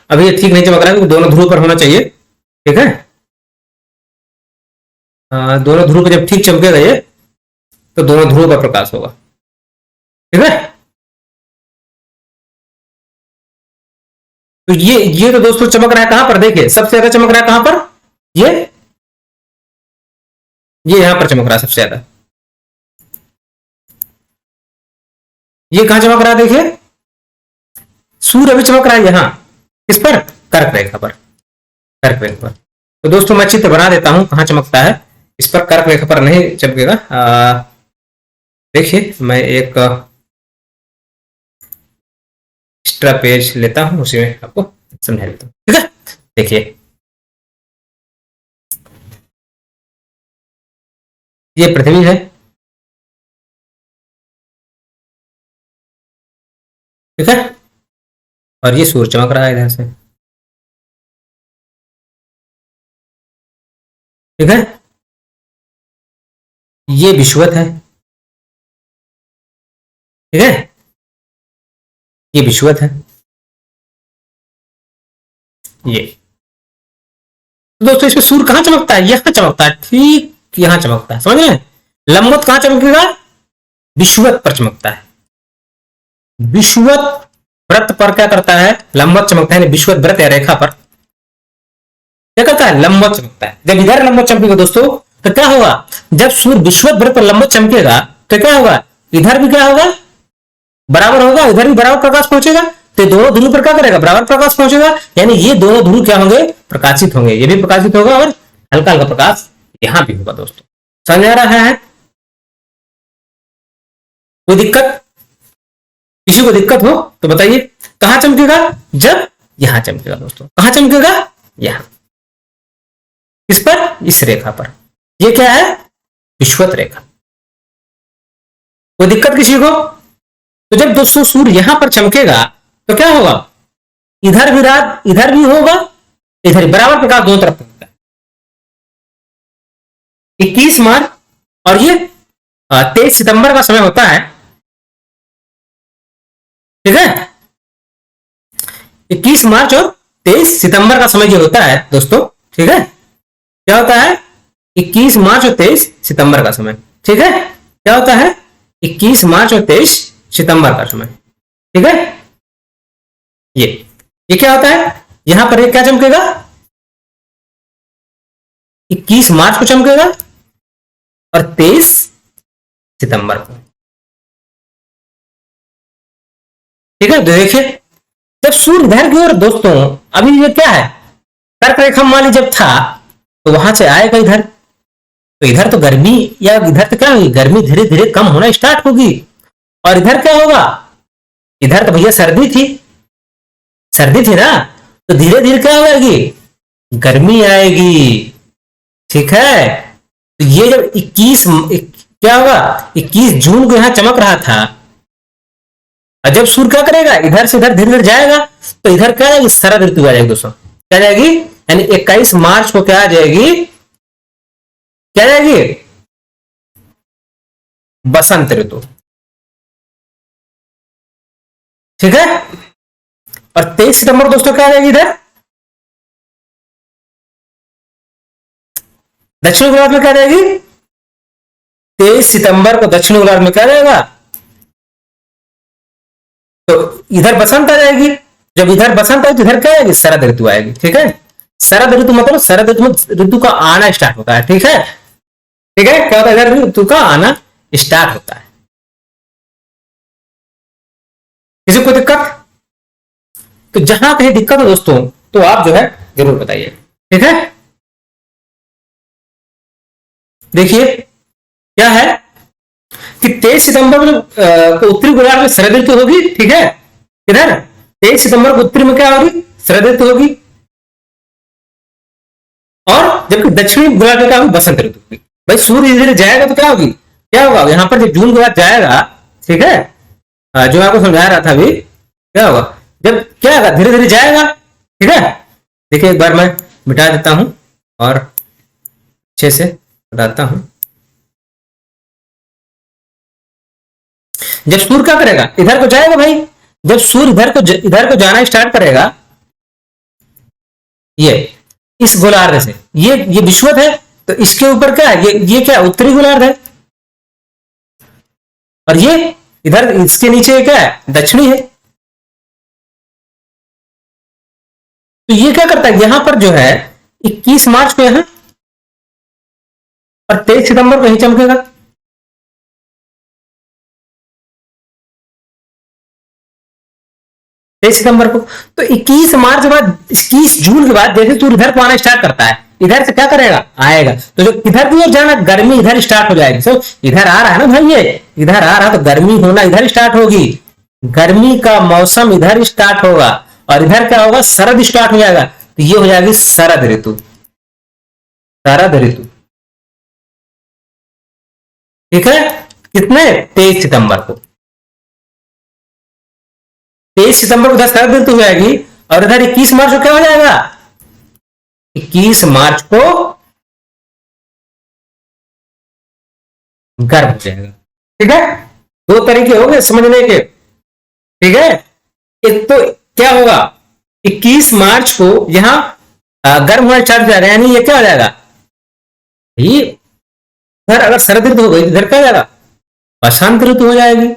अभी ये ठीक नहीं चमक रहा है, दोनों ध्रुव पर होना चाहिए। ठीक है, दोनों ध्रुव पर जब ठीक चमकेगा ये, तो दोनों ध्रुव पर प्रकाश होगा। ठीक है, तो ये तो दोस्तों चमक रहा है कहां पर? देखिए सबसे ज्यादा चमक रहा है कहां पर? ये ये यहां पर चमक रहा है सबसे ज्यादा। ये कहां चमक रहा है देखिए, सूर्य अभी चमक रहा है यहां, किस पर, कर्क रेखा पर, कर्क रेखा पर। तो दोस्तों मैं चित्र बना देता हूं कहां चमकता है, इस पर कर्क रेखा पर नहीं चमकेगा। देखिए मैं एक एक्स्ट्रा पेज लेता हूं, उसी में आपको समझा देता हूं, ठीक है। देखिए ये पृथ्वी है, ठीक है, और ये सूर्य चमक रहा है इधर से, ठीक है। ये विषुवत है, ठीक है, ये विषुवत है, ये। तो दोस्तों इसमें सूर्य कहां चमकता है, यहां चमकता है, ठीक यहां चमकता है, समझ रहे हैं। लंबवत कहां चमकेगा, विषुवत पर चमकता है। विषुवत व्रत पर क्या करता है, लंबवत चमकता है, विषुवत व्रत या रेखा पर क्या करता है, लंबवत चमकता है। जब इधर लंबवत चमकेगा दोस्तों तो क्या होगा, जब सूर्य विषुवत व्रत पर लंबवत चमकेगा तो क्या होगा, इधर भी क्या होगा, बराबर होगा, इधर भी बराबर प्रकाश पहुंचेगा। तो दोनों ध्रुव पर क्या करेगा, बराबर प्रकाश पहुंचेगा, यानी ये दोनों ध्रुव क्या होंगे, प्रकाशित होंगे, ये भी प्रकाशित होगा और हल्का हल्का प्रकाश यहां भी होगा। दोस्तों समझ आ रहा है, कोई दिक्कत, किसी को दिक्कत हो तो बताइए। कहां चमकेगा, जब यहां चमकेगा दोस्तों, कहां चमकेगा, यहां, किस पर, इस रेखा पर। ये क्या है, विषुवत रेखा। कोई दिक्कत किसी को। तो जब दोस्तों सूर्य यहां पर चमकेगा तो क्या होगा, इधर भी रात, इधर भी होगा, इधर बराबर प्रकाश दोनों तरफ होता है। 21 मार्च और ये 23 सितंबर का समय होता है, ठीक है। 21 मार्च और 23 सितंबर का समय जो होता है दोस्तों, ठीक है, क्या होता है, 21 मार्च और 23 सितंबर का समय, ठीक है, क्या होता है, 21 मार्च और 23 सितंबर का समय, ठीक है। ये क्या होता है, यहां पर एक क्या चमकेगा, 21 मार्च को चमकेगा और 23 सितंबर को, ठीक है। तो देखिए जब सूर्य इधर की ओर दोस्तों, अभी ये क्या है, कर्क रेखा मान जब था तो वहां से आएगा इधर, तो इधर तो गर्मी, या इधर तो क्या होगी, गर्मी धीरे धीरे कम होना स्टार्ट होगी, और इधर क्या होगा, इधर तो भैया सर्दी थी, सर्दी थी ना, तो धीरे धीरे क्या होगी, गर्मी आएगी, ठीक है। तो ये जब 21 क्या होगा, 21 जून को यहां चमक रहा था, और जब सूर्य क्या करेगा, इधर से इधर धीरे धीरे जाएगा, तो इधर क्या आएगी, शरद ऋतु आ जाएगी दोस्तों, क्या जाएगी, यानी 21 मार्च को क्या आ जाएगी, क्या जाएगी, बसंत ऋतु, ठीक है। और 23 सितंबर दोस्तों क्या आ जाएगी, इधर दक्षिण गोलार्ध में क्या जाएगी, 23 सितंबर को दक्षिण गोलार्ध में क्या जाएगा, तो इधर बसंत आ जाएगी। जब इधर बसंत आएगी तो इधर क्या आएगी, शरद ऋतु आएगी, ठीक है। शरद ऋतु मतलब शरद ऋतु में ऋतु का आना स्टार्ट होता है, ठीक है, ठीक है, क्या होता है, इधर ऋतु का आना स्टार्ट होता है। किसी को दिक्कत, तो जहां कहीं दिक्कत हो दोस्तों तो आप जो है जरूर बताइए, ठीक है। देखिए क्या है कि 23 सितंबर को उत्तरी गोलार्ध में शरद ऋतु होगी, ठीक है, इधर 23 सितंबर को उत्तरी में क्या होगी, शरद ऋतु होगी, और जबकि दक्षिणी गोलार्ध में क्या होगी, बसंत ऋतु होगी। भाई सूर्य धीरे जाएगा तो क्या होगी, क्या होगा, यहां पर जब जून गोलार्ध जाएगा, ठीक है, जो मैं आपको समझा रहा था अभी, क्या होगा, जब क्या होगा, धीरे धीरे जाएगा, ठीक है। देखिए एक बार मैं मिटा देता हूं और अच्छे से बताता हूं। जब सूर्य क्या करेगा, इधर को जाएगा भाई, जब सूर्य इधर को जाना स्टार्ट करेगा, ये इस गोलार्ध से, ये विषुवत है, तो इसके ऊपर क्या है, ये क्या उत्तरी गोलार्ध है, और ये इधर इसके नीचे क्या है, दक्षिणी है। तो ये क्या करता है, यहां पर जो है 21 मार्च को यहां और 23 सितंबर को ही चमकेगा। 23 सितंबर को। तो 21 मार्च के बाद, 21 जून के बाद जैसे सूर्य इधर को आना स्टार्ट करता है, इधर से क्या करेगा, आएगा। तो जो इधर की ओर जाना, गर्मी इधर स्टार्ट हो जाएगी। तो इधर आ रहा है ना भाई, ये इधर आ रहा, तो गर्मी होना इधर स्टार्ट होगी, गर्मी का मौसम इधर स्टार्ट होगा, और इधर क्या होगा, शरद स्टार्ट हो जाएगा। तो ये हो जाएगी शरद ऋतु, शरद ऋतु। ठीक है, कितने, 23 सितंबर को। 23 सितंबर को इधर शरद ऋतु हो जाएगी, और इधर 21 मार्च को क्या हो जाएगा, 21 मार्च को गर्म हो जाएगा। ठीक है, दो तरीके हो गए समझने के। ठीक है, एक तो क्या होगा, 21 मार्च को यहां गर्म होना स्टार्ट हो जाएगा, यानी ये क्या हो जाएगा, इधर अगर शरद ऋतु हो गई, इधर क्या हो जाएगा, बसंत ऋतु हो जाएगी।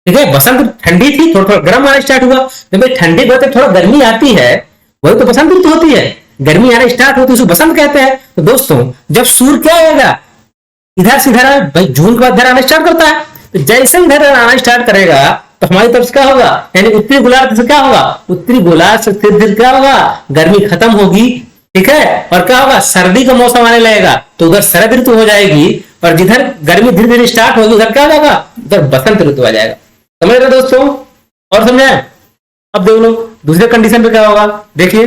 ठीक है, बसंत ठंडी थी, थोड़ा थोड़ा गर्म आना स्टार्ट हुआ। जब ठंडी बढ़ते थोड़ा गर्मी आती है, वही तो बसंत ऋतु होती है। गर्मी आना स्टार्ट होती है, उसको बसंत कहते हैं। तो दोस्तों, जब सूर्य क्या होगा, इधर से इधर भाई, जून के बाद इधर आना स्टार्ट करता है, तो जैसे इधर आना स्टार्ट करेगा, तो हमारी तरफ से क्या होगा, यानी उत्तरी गोलार्ध से क्या होगा, उत्तरी गोलार्ध से फिर क्या होगा, गर्मी खत्म होगी। ठीक है, और क्या होगा, सर्दी का मौसम आने लगेगा, तो उधर शरद ऋतु हो जाएगी, और जिधर गर्मी धीरे धीरे स्टार्ट होगी, उधर क्या हो जाएगा, उधर बसंत ऋतु आ जाएगा। समझ रहे दोस्तों, और समझे। अब देख लो दूसरे कंडीशन पे क्या होगा, देखिए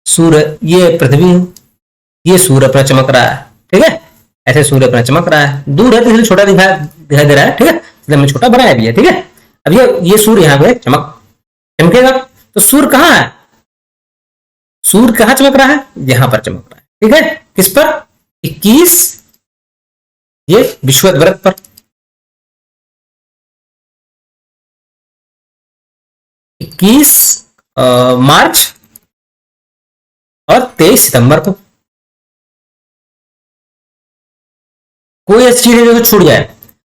सूर्य, ये पृथ्वी है, ये सूर्य अपना चमक रहा है। ठीक है, ऐसे सूर्य अपना चमक रहा है, दूर है तो इसलिए छोटा दिखाई दे रहा है। ठीक है, इसलिए मैंने छोटा बनाया भी है। ठीक है, अब ये सूर्य यहां पे चमकेगा। तो सूर्य कहां है, सूर्य कहां चमक रहा है, यहां पर चमक रहा है। ठीक है, किस पर, 21 ये विषुवत व्रत पर, 21 मार्च और 23 सितंबर को। कोई ऐसी चीज है जो छूट जाए।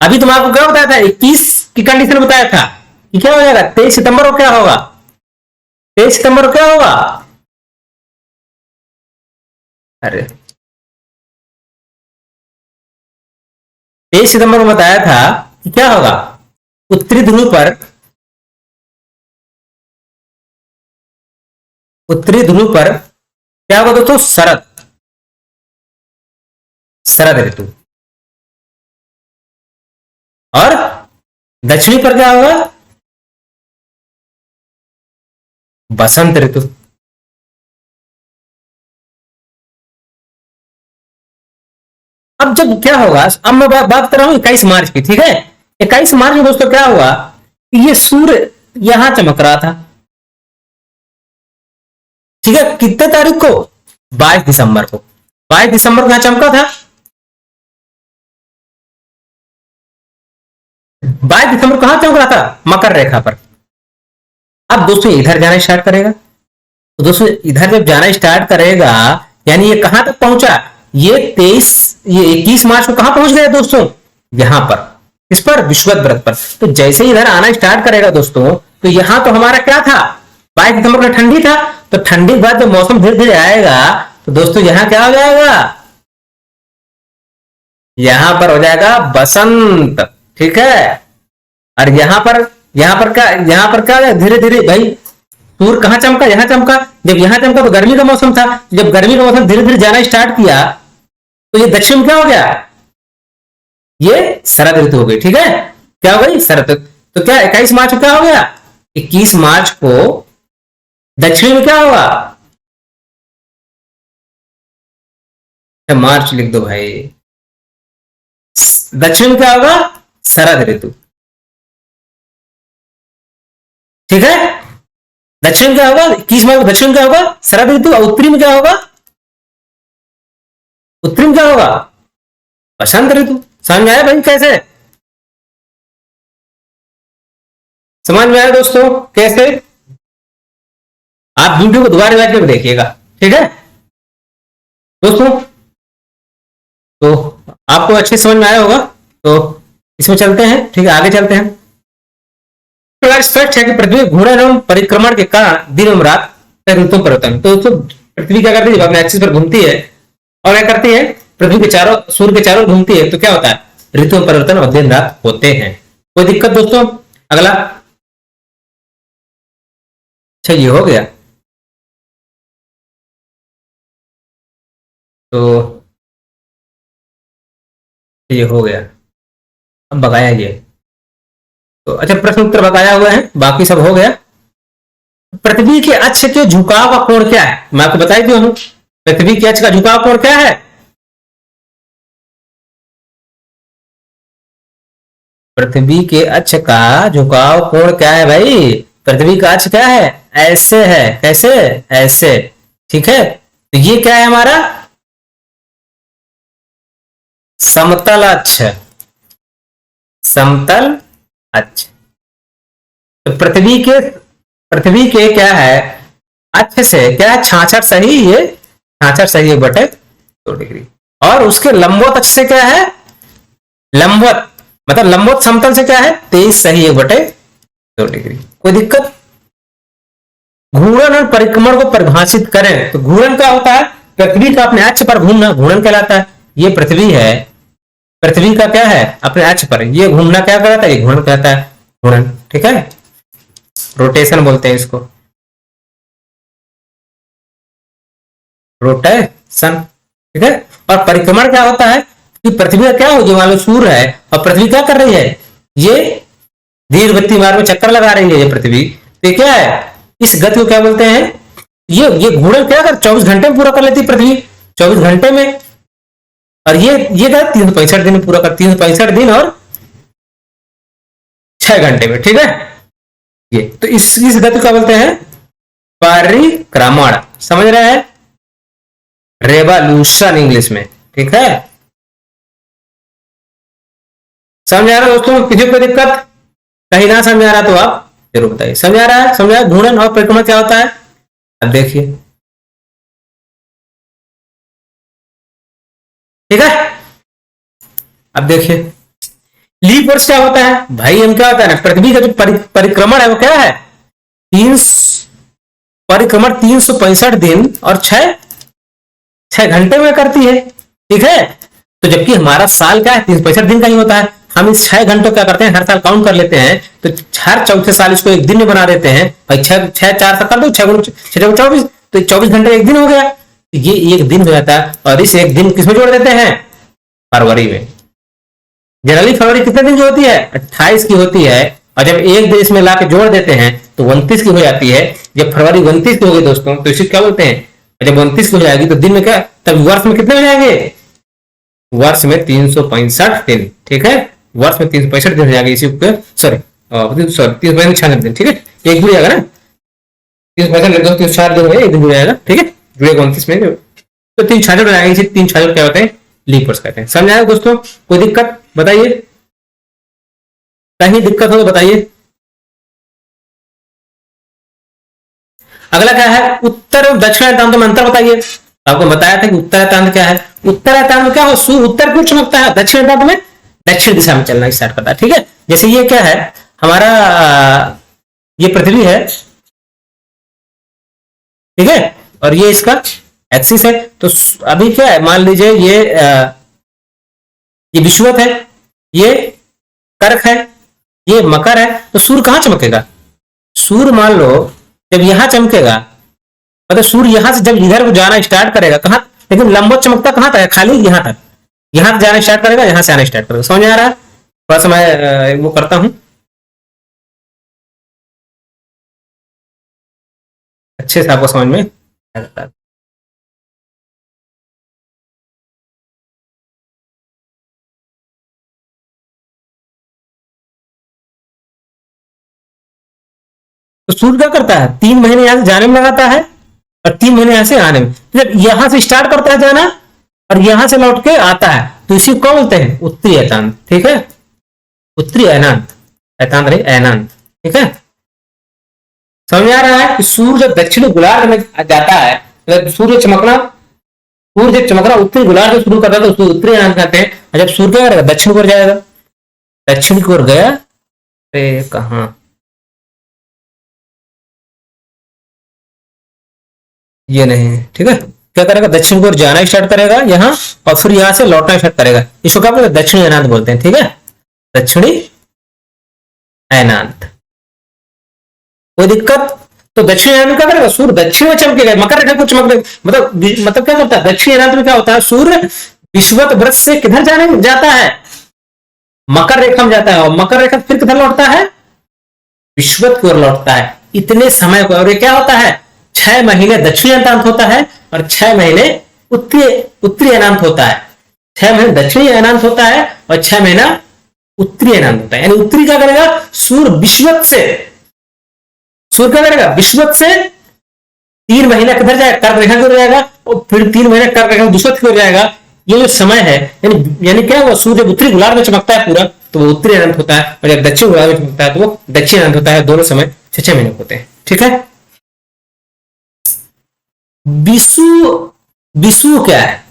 अभी तुम आपको क्या बताया था, 21 की कंडीशन बताया था कि क्या हो जाएगा, 23 सितंबर को क्या होगा, 23 सितंबर को क्या होगा, अरे 23 सितंबर को बताया था कि क्या होगा, उत्तरी ध्रुव पर, उत्तरी ध्रुव पर क्या होगा दोस्तों, शरद ऋतु, और दक्षिणी पर क्या होगा, बसंत ऋतु। अब जब क्या होगा, अब मैं बात कर रहा हूं 21 मार्च की। ठीक है, 21 मार्च में दोस्तों क्या हुआ, ये सूर्य यहां चमक रहा था। ठीक है, कितने तारीख को, 22 दिसंबर को, 22 दिसंबर को यहां चमका था। 22 दिसंबर को कहां चमक रहा था, मकर रेखा पर। अब दोस्तों इधर जाना स्टार्ट करेगा, तो दोस्तों इधर जब जाना स्टार्ट करेगा, यानी ये कहां तक पहुंचा, ये 21 मार्च को कहां पहुंच गया दोस्तों, यहां पर, इस पर विषुवत व्रत पर। तो जैसे ही इधर आना स्टार्ट करेगा दोस्तों, तो यहां तो हमारा क्या था, 22 दिसंबर को ठंडी था, तो ठंडी के बाद जब मौसम धीरे धीरे आएगा, तो दोस्तों यहां क्या हो जाएगा, यहां पर हो जाएगा बसंत। ठीक है, और यहां पर क्या धीरे धीरे भाई, सूर्य कहां चमका, यहां चमका। जब यहां चमका तो गर्मी का मौसम था, जब गर्मी का मौसम धीरे धीरे जाना स्टार्ट किया, तो ये दक्षिण क्या हो गया, ये शरद ऋतु हो गई। ठीक है, क्या हो गई, शरद। तो क्या 21 मार्च को क्या हो गया, 21 मार्च को दक्षिण में क्या होगा, मार्च लिख दो भाई, दक्षिण में क्या होगा, शरद ऋतु। ठीक है, दक्षिण क्या होगा, 21 मार्च को दक्षिण क्या होगा, शरद ऋतु। और उत्तरी में क्या होगा, उत्तरी में क्या होगा, बसंत ऋतु। समझ में आया भाई, कैसे समझ में आया दोस्तों, कैसे। आप वीडियो को दोबारा बैठ कर देखिएगा। ठीक है दोस्तों, तो आपको अच्छे समझ में आया होगा, तो इसमें चलते हैं। ठीक है, आगे चलते हैं। स्पष्ट है कि पृथ्वी घूर्णन एवं परिक्रमण के कारण दिन एवं रात ऋतु परिवर्तन। तो पृथ्वी क्या करती है, जब अपने एक्सिस पर घूमती है और क्या करती है, पृथ्वी के चारों, सूर्य के चारों घूमती है, तो क्या होता है, ऋतु परिवर्तन और दिन रात होते हैं। कोई दिक्कत दोस्तों? अगला, अच्छा ये हो गया। तो ये हो गया, अब बकाया ये। तो अच्छा, प्रश्न उत्तर बताया हुआ है, बाकी सब हो गया। पृथ्वी के अक्ष के झुकाव का कोण क्या है, मैं आपको बताई दिया हूं। पृथ्वी के अक्ष का झुकाव कोण क्या है? पृथ्वी के अक्ष का झुकाव कोण क्या है भाई? पृथ्वी का अक्ष क्या है? ऐसे है। कैसे? ऐसे। ठीक है, तो ये क्या है हमारा? समतल अक्ष। समतल अक्ष। तो पृथ्वी के क्या है, अक्ष से क्या है, 66 सही, ये 66 सही 1/2 डिग्री। और उसके लंबवत अक्ष से क्या है, लंबवत मतलब लंबवत समतल से क्या है, 23 सही 1/2 डिग्री। कोई दिक्कत? घूर्णन और परिक्रमण को परिभाषित करें तो घूर्णन क्या होता है, पृथ्वी का अपने अक्ष पर घूमना घूर्णन कहलाता है। ये पृथ्वी है, पृथ्वी का क्या है, अपने अक्ष पर ये घूमना क्या कहलाता है, ये घूर्णन कहलाता है। घूर्णन, ठीक है, रोटेशन बोलते हैं इसको, रोटेशन। ठीक है, और परिक्रमण क्या होता है कि पृथ्वी का क्या हो, जो मान लो सूर्य है और पृथ्वी क्या कर रही है, ये दीर्घवृत्तीय मार्ग में चक्कर लगा रही है ये पृथ्वी, तो क्या है, इस गति को क्या बोलते हैं, ये घूर्णन क्या कर 24 घंटे में पूरा कर लेती है पृथ्वी, 24 घंटे में। और ये क्या 365 दिन में पूरा कर, 365 दिन और 6 घंटे में। ठीक है, ये तो इस गति को क्या बोलते हैं, परिक्रमण। समझ रहे हैं, रेवोल्यूशन इंग्लिश में। ठीक है, समझ आ रहा है दोस्तों? किसी को दिक्कत, कहीं ना समझ आ रहा तो आप जरूर बताइए। समझ आ रहा है? समझ आ रहा है घूर्णन और परिक्रमण क्या होता है? अब देखिए, ठीक है, अब देखिए लीप वर्ष क्या होता है भाई, हम क्या होता है ना, पृथ्वी का जो परिक्रमण है वो क्या है, तीन परिक्रमण 365 दिन और 6 घंटे में करती है। ठीक है, तो जबकि हमारा साल क्या है, 365 दिन का ही होता है। हम इस 6 घंटों क्या करते हैं, हर साल काउंट कर लेते हैं, तो हर चौथे साल इसको एक दिन में बना देते हैं भाई। 6 4 7 24, तो 24 घंटे एक दिन हो गया, ये एक दिन हो जाता है। और इस एक दिन किसमें जोड़ देते हैं, फरवरी में। जनरली फरवरी कितने दिन की होती है, 28 की होती है, और जब एक दिन इसमें लाके जोड़ देते हैं तो 29 की हो जाती है। जब फरवरी 29 की होगी दोस्तों, तो इसे क्या बोलते हैं, जब 29 की हो जाएगी तो दिन में क्या, तब वर्ष में कितने हो जाएंगे, वर्ष में 365 दिन। ठीक है, वर्ष में 365 दिन हो जाएंगे, इसी सॉरी 365 दिन। ठीक है, एक जुड़ जाएगा ना, 365 304 दिन हो गए, एक दिन जुड़ जाएगा। ठीक है, जुड़ेगा 29 में, तो 366 हो जाएगा। इसी 366 क्या होते हैं, लीप वर्ष कहते हैं। समझ आया दोस्तों? कोई दिक्कत बताइए, कहीं दिक्कत हो तो बताइए। अगला क्या है, उत्तर और दक्षिणायतांत में अंतर बताइए। आपको बताया था कि उत्तरायतांत क्या है, उत्तरायतांत में क्या हो, सूर्य उत्तर क्यों चमकता है, दक्षिणायतांत में दक्षिण दिशा में चलना स्टार्ट करता है। ठीक है, जैसे ये क्या है हमारा, ये पृथ्वी है, ठीक है, और ये इसका एक्सिस है। तो अभी क्या है, मान लीजिए ये विषुवत है, ये कर्क है, ये मकर है, तो सूर्य कहां चमकेगा, सूर्य मान लो जब यहां चमकेगा, मतलब सूर्य यहां से जब इधर को जाना स्टार्ट करेगा कहां, लेकिन लंबवत चमकता कहां तक है, खाली यहां तक, यहां से जाना स्टार्ट करेगा, यहां से आना स्टार्ट करेगा। समझ आ रहा है? थोड़ा सा मैं वो करता हूं अच्छे से, आपको समझ में आता है। तो सूर्य क्या करता है, 3 महीने यहां से जाने में लगाता है और 3 महीने यहां से आने में। तो जब यहां से स्टार्ट करता है जाना और यहां से लौट के आता है, तो इसी को बोलते हैं उत्तरी अयतांत। ठीक है, उत्तरी अयनांत, अयतांत नहीं अयनांत। ठीक है, समझ आ रहा है कि सूर्य जब दक्षिणी गोलार्ध में जाता है, मतलब सूर्य जब चमकना उत्तरी गोलार्ध से शुरू करता है तो उसको उत्तरी अयनांत कहते हैं। और जब सूर्य क्या करेगा, दक्षिण की ओर जाएगा, दक्षिण की ओर गया, कहा ये नहीं है, ठीक है। क्या करेगा, दक्षिण की ओर जाना स्टार्ट करेगा यहाँ, और फिर यहां से लौटना स्टार्ट करेगा। इसको क्या बोलते हैं, दक्षिणी अयनांत बोलते हैं, ठीक है, दक्षिणी अयनांत। कोई दिक्कत? तो दक्षिणी अयनांत में क्या करेगा, सूर्य दक्षिण में चमकेगा, मकर रेखा को चमक, मतलब क्या करता है, दक्षिणी अयनांत में क्या होता है, सूर्य विषुवत वृत्त से किधर जाने जाता है, मकर रेखा में जाता है, और मकर रेखा फिर किधर लौटता है, विषुवत की ओर लौटता है। इतने समय को, और ये क्या होता है, 6 महीने दक्षिणी अयनांत होता है और 6 महीने उत्तरी अयनांत होता है। 6 महीने दक्षिणी अयनांत होता है और 6 महीना उत्तरी अयनांत होता है। यानी उत्तरी क्या करेगा, सूर्य विषुवत से, सूर्य क्या करेगा, विषुवत से 3 महीना किधर जाएगा, कर्क रेखा की ओर जाएगा, और फिर 3 महीने कर्क रेखा विषुवत की ओर जाएगा। ये जो समय है, यानी क्या हुआ, सूर्य उत्तरी गोलार्ध में चमकता है पूरा, तो वो उत्तरी अनंत होता है, और जब दक्षिण गोलार्ध में चमकता है तो वो दक्षिण अनंत होता है। दोनों समय 6 महीने होते हैं, ठीक है। विषु, विषु क्या है,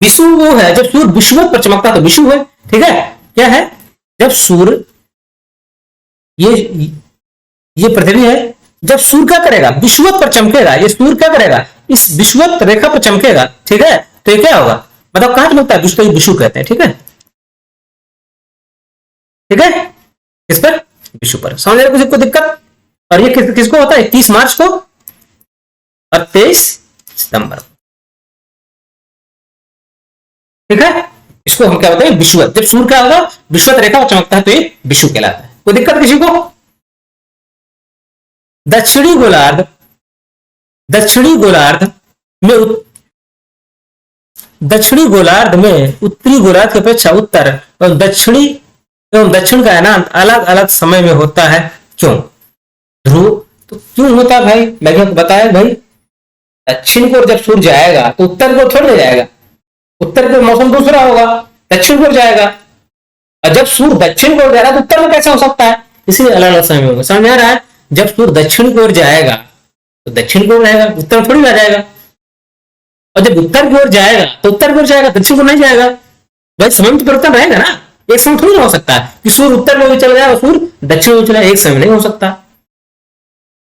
विषु वो है जब सूर्य विषुवत पर चमकता है तो विषु है, ठीक है। क्या है, जब सूर्य, ये पृथ्वी है, जब सूर्य क्या करेगा, विषुवत पर चमकेगा, ये सूर्य क्या करेगा, इस विषुवत रेखा पर चमकेगा, ठीक है। तो ये क्या होगा, मतलब कहां चमकता है, विषु, विषु कहते हैं, ठीक है, ठीक है। किस पर, विषु पर। समझ रहे किसी को दिक्कत? और ये किसको होता है, 31 मार्च को और 23 सितंबर, ठीक है। इसको हम क्या बोलते हैं, विषुवत। जब सूर्य क्या होगा, विषुवत रेखा पर चमकता है तो ये विषु कहलाता है। कोई दिक्कत किसी को? दक्षिणी गोलार्ध, दक्षिणी गोलार्ध में, दक्षिणी गोलार्ध में उत्तरी गोलार्ध की अपेक्षा उत्तर एवं दक्षिणी एवं दक्षिण का अयनांत अलग अलग समय में होता है। क्यों? ध्रुव तो क्यों होता है भाई, मैंने बताया भाई, दक्षिण को जब सूर्य जाएगा तो उत्तर को थोड़ी जाएगा, उत्तर को मौसम दूसरा होगा, दक्षिण को जाएगा, और जब सूर्य दक्षिण को जा रहा है तो उत्तर में कैसे हो सकता है, इसलिए अलग अलग समय में होगा। समझ में आ रहा है? जब सूर्य दक्षिण की ओर जाएगा तो दक्षिण की ओर रहेगा, उत्तर में थोड़ी ना जाएगा, और जब उत्तर की ओर जाएगा तो उत्तर की ओर जाएगा, दक्षिण को नहीं जाएगा। भाई समय में तो परिवर्तन रहेगा ना, एक समय थोड़ी ना हो सकता है कि सूर्य उत्तर में भी चला जाए और सूर्य दक्षिण में चला जाए, एक समय नहीं हो सकता।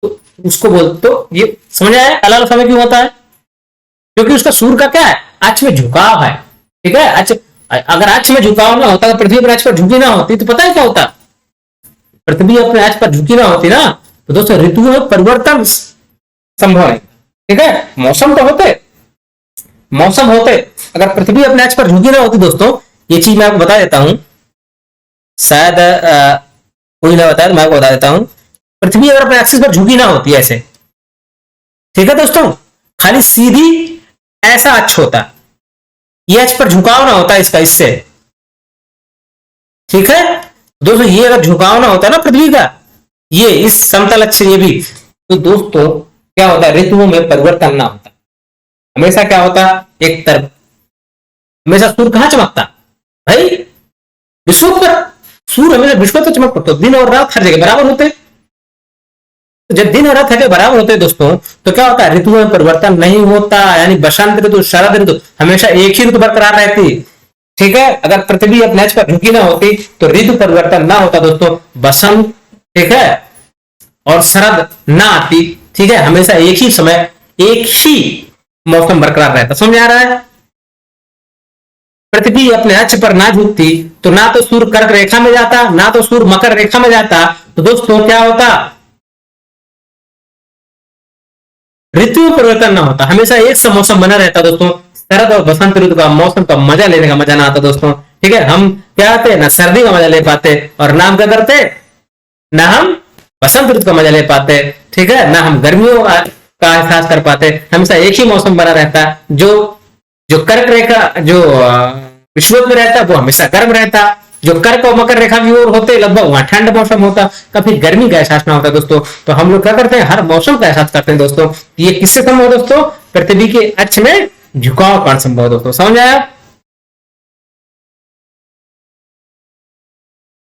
तो उसको बोल, तो ये समझ आया अलग अलग समय क्यों होता है, क्योंकि उसका सूर्य का क्या है, अक्ष में झुकाव है, ठीक है। अक्ष, अगर अक्ष में झुकाव ना होता, पृथ्वी पर अक्ष पर झुकी ना होती तो पता है क्या होता, पृथ्वी अपने अक्ष पर झुकी ना होती ना, तो दोस्तों ऋतुओं में परिवर्तन संभव है, ठीक है। मौसम तो होते, मौसम होते, अगर पृथ्वी अपने अक्ष पर झुकी ना होती दोस्तों, ये चीज मैं आपको बता देता हूं, शायद कोई ना बताया, मैं आपको बता देता हूं। पृथ्वी अगर अपने एक्सिस पर झुकी ना होती ऐसे, ठीक है दोस्तों, खाली सीधी ऐसा अक्ष होता, ये अक्ष पर झुकाव ना होता इसका, इससे, ठीक है दोस्तों। ये अगर झुकाव ना होता ना पृथ्वी का, ये इस समतल अक्ष, ये भी, तो दोस्तों क्या होता है, ऋतुओं में परिवर्तन ना होता, हमेशा क्या होता, एक तरफ हमेशा सूर्य कहां चमकता भाई, विषुवत पर। सूर्य हमेशा विषुवत पर चमकता, तो दिन और रात हर जगह बराबर होते। तो जब दिन और रात हर जगह बराबर होते दोस्तों, तो क्या होता है, ऋतुओं में परिवर्तन नहीं होता, यानी बसंत ऋतु, शरद ऋतु, हमेशा एक ही ऋतु बरकरार रहती, ठीक है। अगर पृथ्वी अपने अक्ष पर झुकी ना होती तो ऋतु परिवर्तन ना होता दोस्तों, बसंत, ठीक है, और शरद ना आती, ठीक है। हमेशा एक ही समय, एक ही मौसम बरकरार रहता। समझ आ रहा है? पृथ्वी अपने अक्ष पर ना झुकती तो ना तो सूर्य कर्क रेखा में जाता, ना तो सूर्य मकर रेखा में जाता, तो दोस्तों क्या होता, ऋतु में परिवर्तन ना होता, हमेशा एक सा मौसम बना रहता दोस्तों। शरद और बसंत ऋतु का मौसम का मजा लेने का मजा ना आता दोस्तों, ठीक है। हम क्या आते ना सर्दी का मजा ले पाते, और ना हम क्या करते, ना हम बसंत ऋतु का मजा ले पाते, ठीक है, ना हम गर्मियों का एहसास कर पाते। हमेशा एक ही मौसम बना रहता, जो कर्क रेखा, जो विषुवत में रहता वो हमेशा गर्म रहता, जो कर्क और मकर रेखा की ओर होते लगभग वहां ठंड मौसम होता, कभी गर्मी का एहसास ना होता दोस्तों। तो हम लोग क्या करते हैं, हर मौसम का एहसास करते हैं दोस्तों। ये किससे संभव है दोस्तों, पृथ्वी के अक्ष में झुकाव कारण संभव है दोस्तों। समझ आया?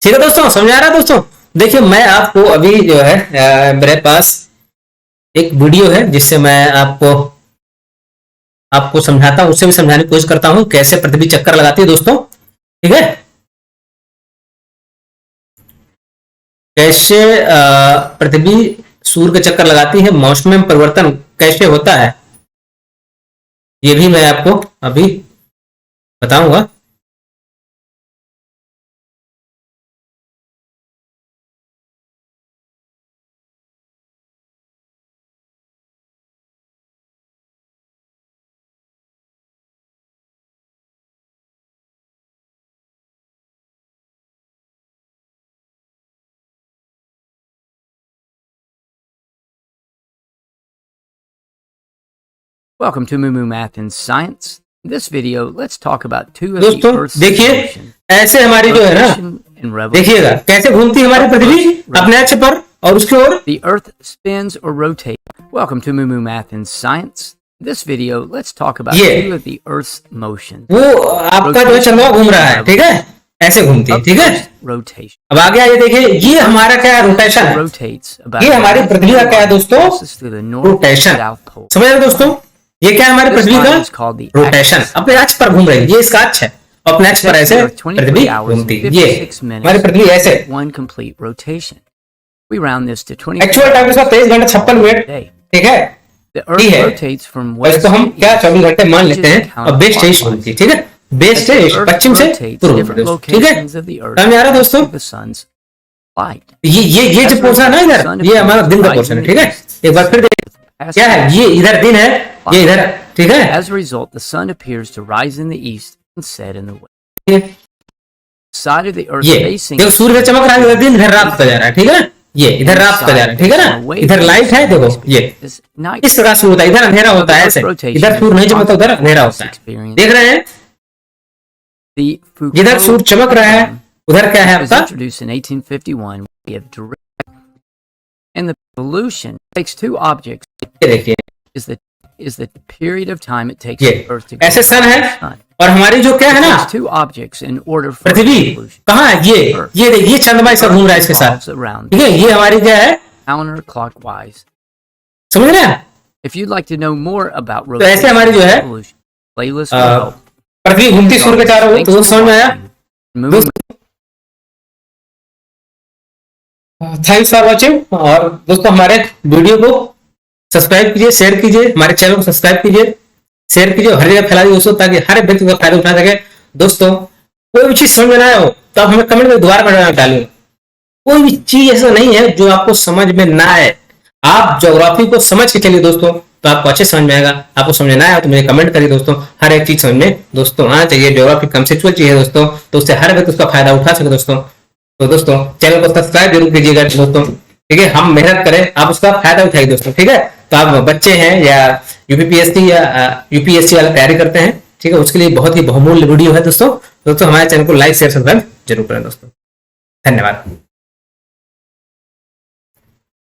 ठीक है दोस्तों, समझ आ रहा है दोस्तों? देखिए मैं आपको अभी जो है मेरे पास एक वीडियो है जिससे मैं आपको समझाता हूं, उससे भी समझाने की कोशिश करता हूं कैसे पृथ्वी चक्कर लगाती है दोस्तों, ठीक है। कैसे पृथ्वी सूर्य के चक्कर लगाती है, मौसम में परिवर्तन कैसे होता है ये भी मैं आपको अभी बताऊंगा। Welcome to Moo Math and Science. In this video, let's talk about two of दोस्तों the Earth's देखिए motion, ऐसे हमारी जो है ना, rotation and revolution. देखिएगा कैसे घूमती है हमारी पृथ्वी अपने अक्ष पर और उसकी ओर। The Earth spins or rotates. Welcome to Moo Math and Science. In this video, let's talk about Yeah. two of the Earth's motion. वो आपका जो है चंद्रमा घूम रहा है, ठीक है, ऐसे घूमती है, ठीक है। Rotation. अब आगे आइए देखिए, ये हमारा क्या है, रोटेशन है। Rotates about ये हमारी पृथ्वी का क्या है दोस्तों, passes through the north and rotation. south pole. समझ रहे हो दोस्तों, ये क्या है हमारी This पृथ्वी line is का called the रोटेशन, axis. अपने अक्ष पर घूम रही है, ये इसका अक्ष है, अपने अक्ष पर ऐसे There are 23 Prithvi hours and घूमती है। ये 56 minutes हमारी पृथ्वी ऐसे, one complete rotation. We round this to 24 actual time इसका 23 घंटे 56 मिनट, day. ठीक है। The ठीक Earth है, rotates from और west इसको हम to क्या east, 24 घंटे मान which लेते is हैं, और बेस से ईस्ट घूमती है, ठीक है, बेस से ईस्ट, पश्चिम से पूर्व, ठीक है। समझ में आ रहा है दोस्तों, the sun's light. ये जो पोर्शन है इधर, ये हमारा दिन का पोर्शन है, ठीक है। एक बार फिर देखिए क्या है, ये इधर दिन है, ये इधर, ठीक है। As a result, the sun appears to rise in the east and set in the west. ये Side of the Earth ये facing देखो सूर्य चमक रहा है, इधर दिन, इधर रात का जा रहा है, ठीक है ना, ये इधर रात का जा रहा है, ठीक है ना, इधर लाइट है, देखो ये is night. इस प्रकार से होता है, इधर अंधेरा होता है ऐसे, इधर सूर्य नहीं चमकता, उधर अंधेरा होता है, देख रहे हैं, The इधर सूर्य चमक रहा है, उधर क्या है was आपका, introduced in 1851. We have direct, and the pollution takes two objects. ये देखिए Is the period of time it takes ये the Earth to go ऐसे सन around है, the sun. और हमारी जो क्या है It ना takes two objects in order for Prithvi, pollution. कहाँ है ये देखिए चंद्रमा इसका घूम रहा है इसके साथ, Revolves around ठीक है, ये हमारी क्या है, counterclockwise. समझ रहे हैं। If you'd like to know more about तो ऐसे हमारी जो है, pollution, playlist will help. पृथ्वी घूमती सूर्य के चारों ओर, तो वो समझ में आया। थैंक्स फॉर वॉचिंग, और दोस्तों हमारे वीडियो को सब्सक्राइब कीजिए, शेयर कीजिए, हमारे चैनल को सब्सक्राइब कीजिए, शेयर कीजिए, हर जगह फैला दीजिए दोस्तों, ताकि हर व्यक्ति का फायदा उठा सके। दोस्तों कोई भी चीज समझ में ना आए हो तो आप हमें कमेंट में दोबारा डालिए, कोई भी चीज ऐसा नहीं है जो आपको समझ में ना आए, आप ज्योग्राफी को समझ के चलिए दोस्तों, तो आपको अच्छे समझ में आएगा। आपको समझ में ना आया तो मुझे कमेंट करिए दोस्तों, हर एक चीज समझ में दोस्तों आना चाहिए, ज्योग्राफी कंसेप्चुअल चाहिए दोस्तों, तो उससे हर व्यक्ति उसका फायदा उठा सके दोस्तों। तो दोस्तों चैनल को सब्सक्राइब जरूर कीजिएगा दोस्तों, ठीक है, हम मेहनत करें, आप उसका फायदा उठाइए दोस्तों, ठीक है। तो आप बच्चे हैं या यूपीपीएससी या यूपीएससी वाला तैयारी करते हैं, ठीक है, उसके लिए बहुत ही बहुमूल्य वीडियो है दोस्तों। हमारे चैनल को लाइक शेयर सब्सक्राइब जरूर करें दोस्तों, धन्यवाद।